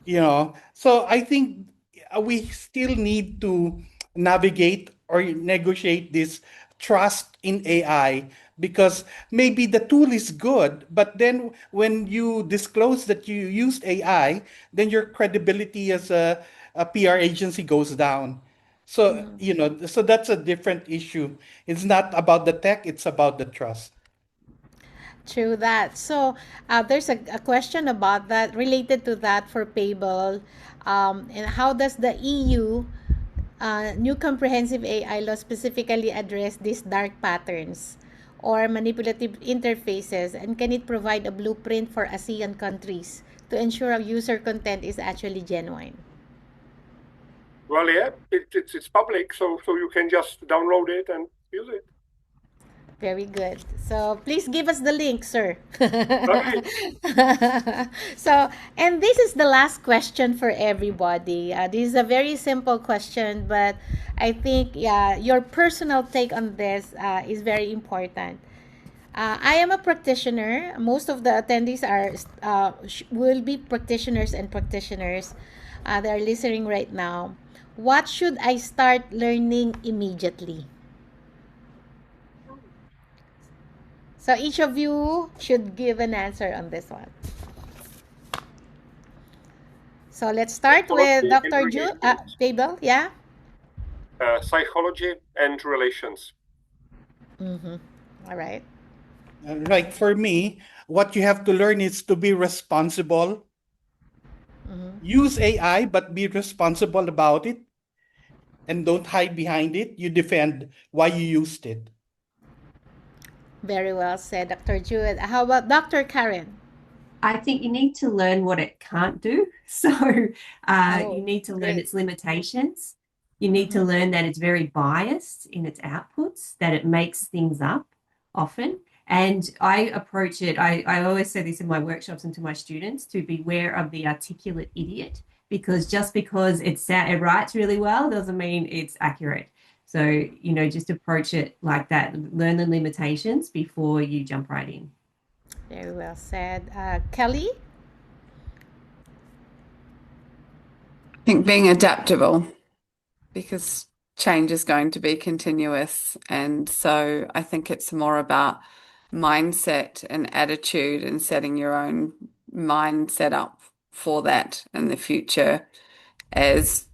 you know? So I think we still need to navigate or negotiate this trust in AI, because maybe the tool is good, but then when you disclose that you used AI, then your credibility as a PR agency goes down. So, you know, so that's a different issue. It's not about the tech, it's about the trust. True that. So there's a question about that related to that for Payable. And how does the EU new comprehensive AI law specifically address these dark patterns or manipulative interfaces? And can it provide a blueprint for ASEAN countries to ensure a user content is actually genuine? Well, yeah, it's public, so you can just download it and use it. Very good. So please give us the link, sir. Okay. So, and this is the last question for everybody. This is a very simple question, but I think, yeah, your personal take on this is very important. I am a practitioner. Most of the attendees are will be practitioners and practitioners. They are listening right now. What should I start learning immediately? So each of you should give an answer on this one. So let's start with Psychology and Dr. relations. Babel. Yeah. Psychology and relations. Mm-hmm. All right. Right. For me, what you have to learn is to be responsible. Mm-hmm. Use AI, but be responsible about it and don't hide behind it. You defend why you used it. Very well said, Dr. Jewett. How about Dr. Karen? I think you need to learn what it can't do. So you Oh, need to learn great. its limitations. You need to Mm-hmm. learn that it's very biased in its outputs, that it makes things up often. And I approach it, I always say this in my workshops and to my students, to beware of the articulate idiot, because just because it writes really well doesn't mean it's accurate. So, just approach it like that. Learn the limitations before you jump right in. Very well said. Kelly? I think being adaptable, because change is going to be continuous. And so I think it's more about mindset and attitude and setting your own mindset up for that in the future as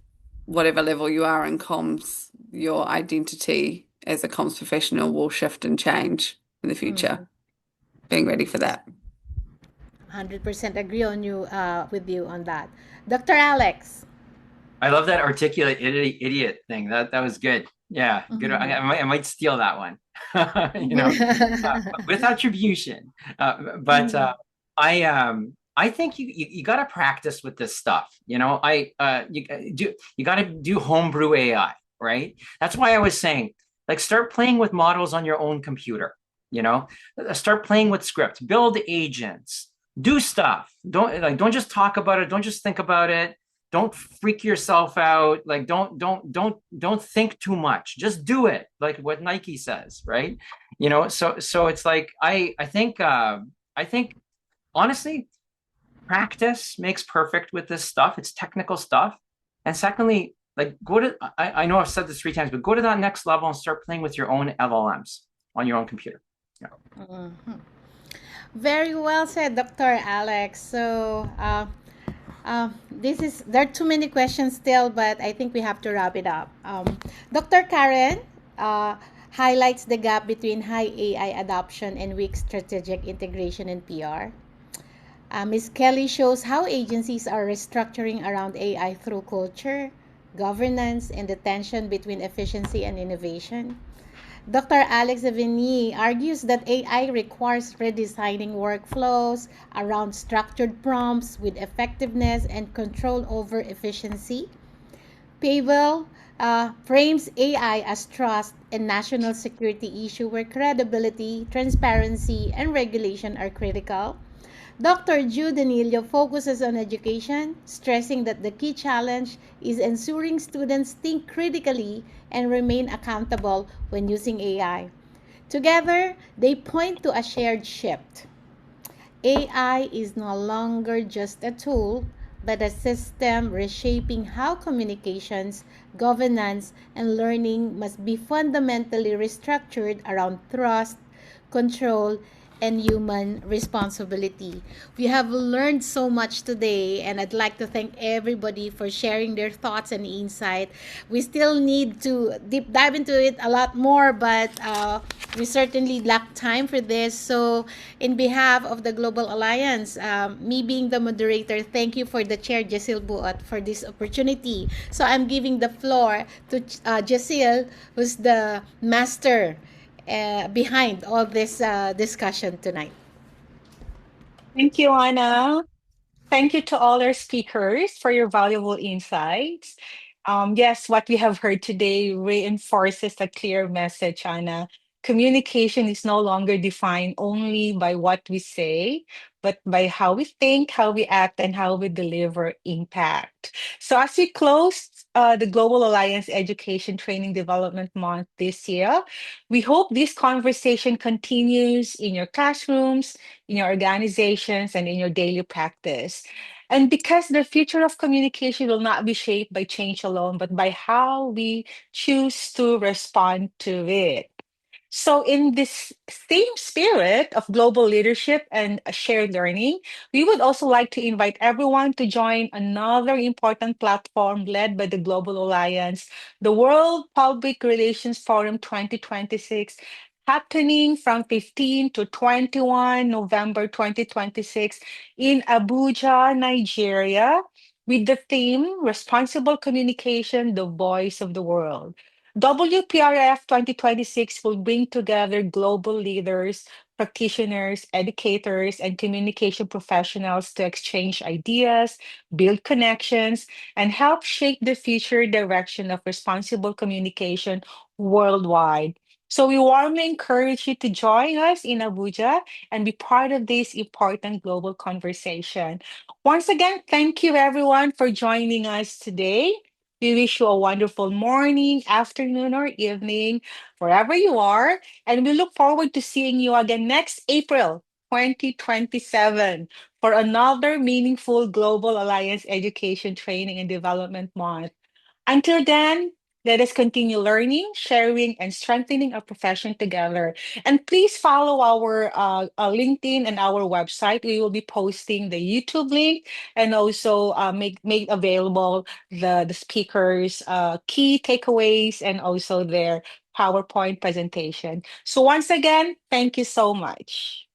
whatever level you are in comms, your identity as a comms professional will shift and change in the Mm-hmm. future. Being ready for that. 100% agree on you with you on that. Dr. Alex. I love that articulate idiot thing. That was good. Yeah, good. Mm-hmm. I might steal that one. you know, with attribution. But Mm-hmm. I think you got to practice with this stuff. You got to do homebrew AI, right? That's why I was saying, like, start playing with models on your own computer. Start playing with scripts, build agents, do stuff. Don't just talk about it. Don't just think about it. Don't freak yourself out. Like, don't think too much. Just do it. Like what Nike says, right? So it's like I think honestly, practice makes perfect with this stuff. It's technical stuff. And secondly, like, I know I've said this 3 times, but go to that next level and start playing with your own LLMs on your own computer. Yeah. Mm-hmm. Very well said, Dr. Alex. So, there are too many questions still, but I think we have to wrap it up. Dr. Karen highlights the gap between high AI adoption and weak strategic integration in PR. Ms. Kelly shows how agencies are restructuring around AI through culture, governance, and the tension between efficiency and innovation. Dr. Alex Avigny argues that AI requires redesigning workflows around structured prompts with effectiveness and control over efficiency. Pavel frames AI as trust and national security issue where credibility, transparency, and regulation are critical. Dr. Jude Danillo focuses on education, stressing that the key challenge is ensuring students think critically and remain accountable when using AI. Together, they point to a shared shift. AI is no longer just a tool, but a system reshaping how communications, governance, and learning must be fundamentally restructured around trust, control, and human responsibility. We have learned so much today, and I'd like to thank everybody for sharing their thoughts and insight. We still need to deep dive into it a lot more, but we certainly lack time for this. So, in behalf of the Global Alliance, me being the moderator, thank you for the chair, Jasil Buot, for this opportunity. So, I'm giving the floor to Jasil, who's the master behind all this discussion tonight. Thank you, Anna. Thank you to all our speakers for your valuable insights. Yes, what we have heard today reinforces a clear message, Anna. Communication is no longer defined only by what we say, but by how we think, how we act, and how we deliver impact. So, as we close the Global Alliance Education Training Development Month this year. We hope this conversation continues in your classrooms, in your organizations, and in your daily practice. And because the future of communication will not be shaped by change alone, but by how we choose to respond to it. So, in this same spirit of global leadership and shared learning, we would also like to invite everyone to join another important platform led by the Global Alliance, the World Public Relations Forum 2026, happening from 15 to 21 November 2026 in Abuja, Nigeria, with the theme Responsible Communication, the Voice of the World. WPRF 2026 will bring together global leaders, practitioners, educators, and communication professionals to exchange ideas, build connections, and help shape the future direction of responsible communication worldwide. So we warmly encourage you to join us in Abuja and be part of this important global conversation. Once again, thank you everyone for joining us today. We wish you a wonderful morning, afternoon, or evening, wherever you are. And we look forward to seeing you again next April 2027 for another meaningful Global Alliance Education Training and Development Month. Until then, let us continue learning, sharing, and strengthening our profession together. And please follow our LinkedIn and our website. We will be posting the YouTube link and also make available the speakers' key takeaways and also their PowerPoint presentation. So once again, thank you so much.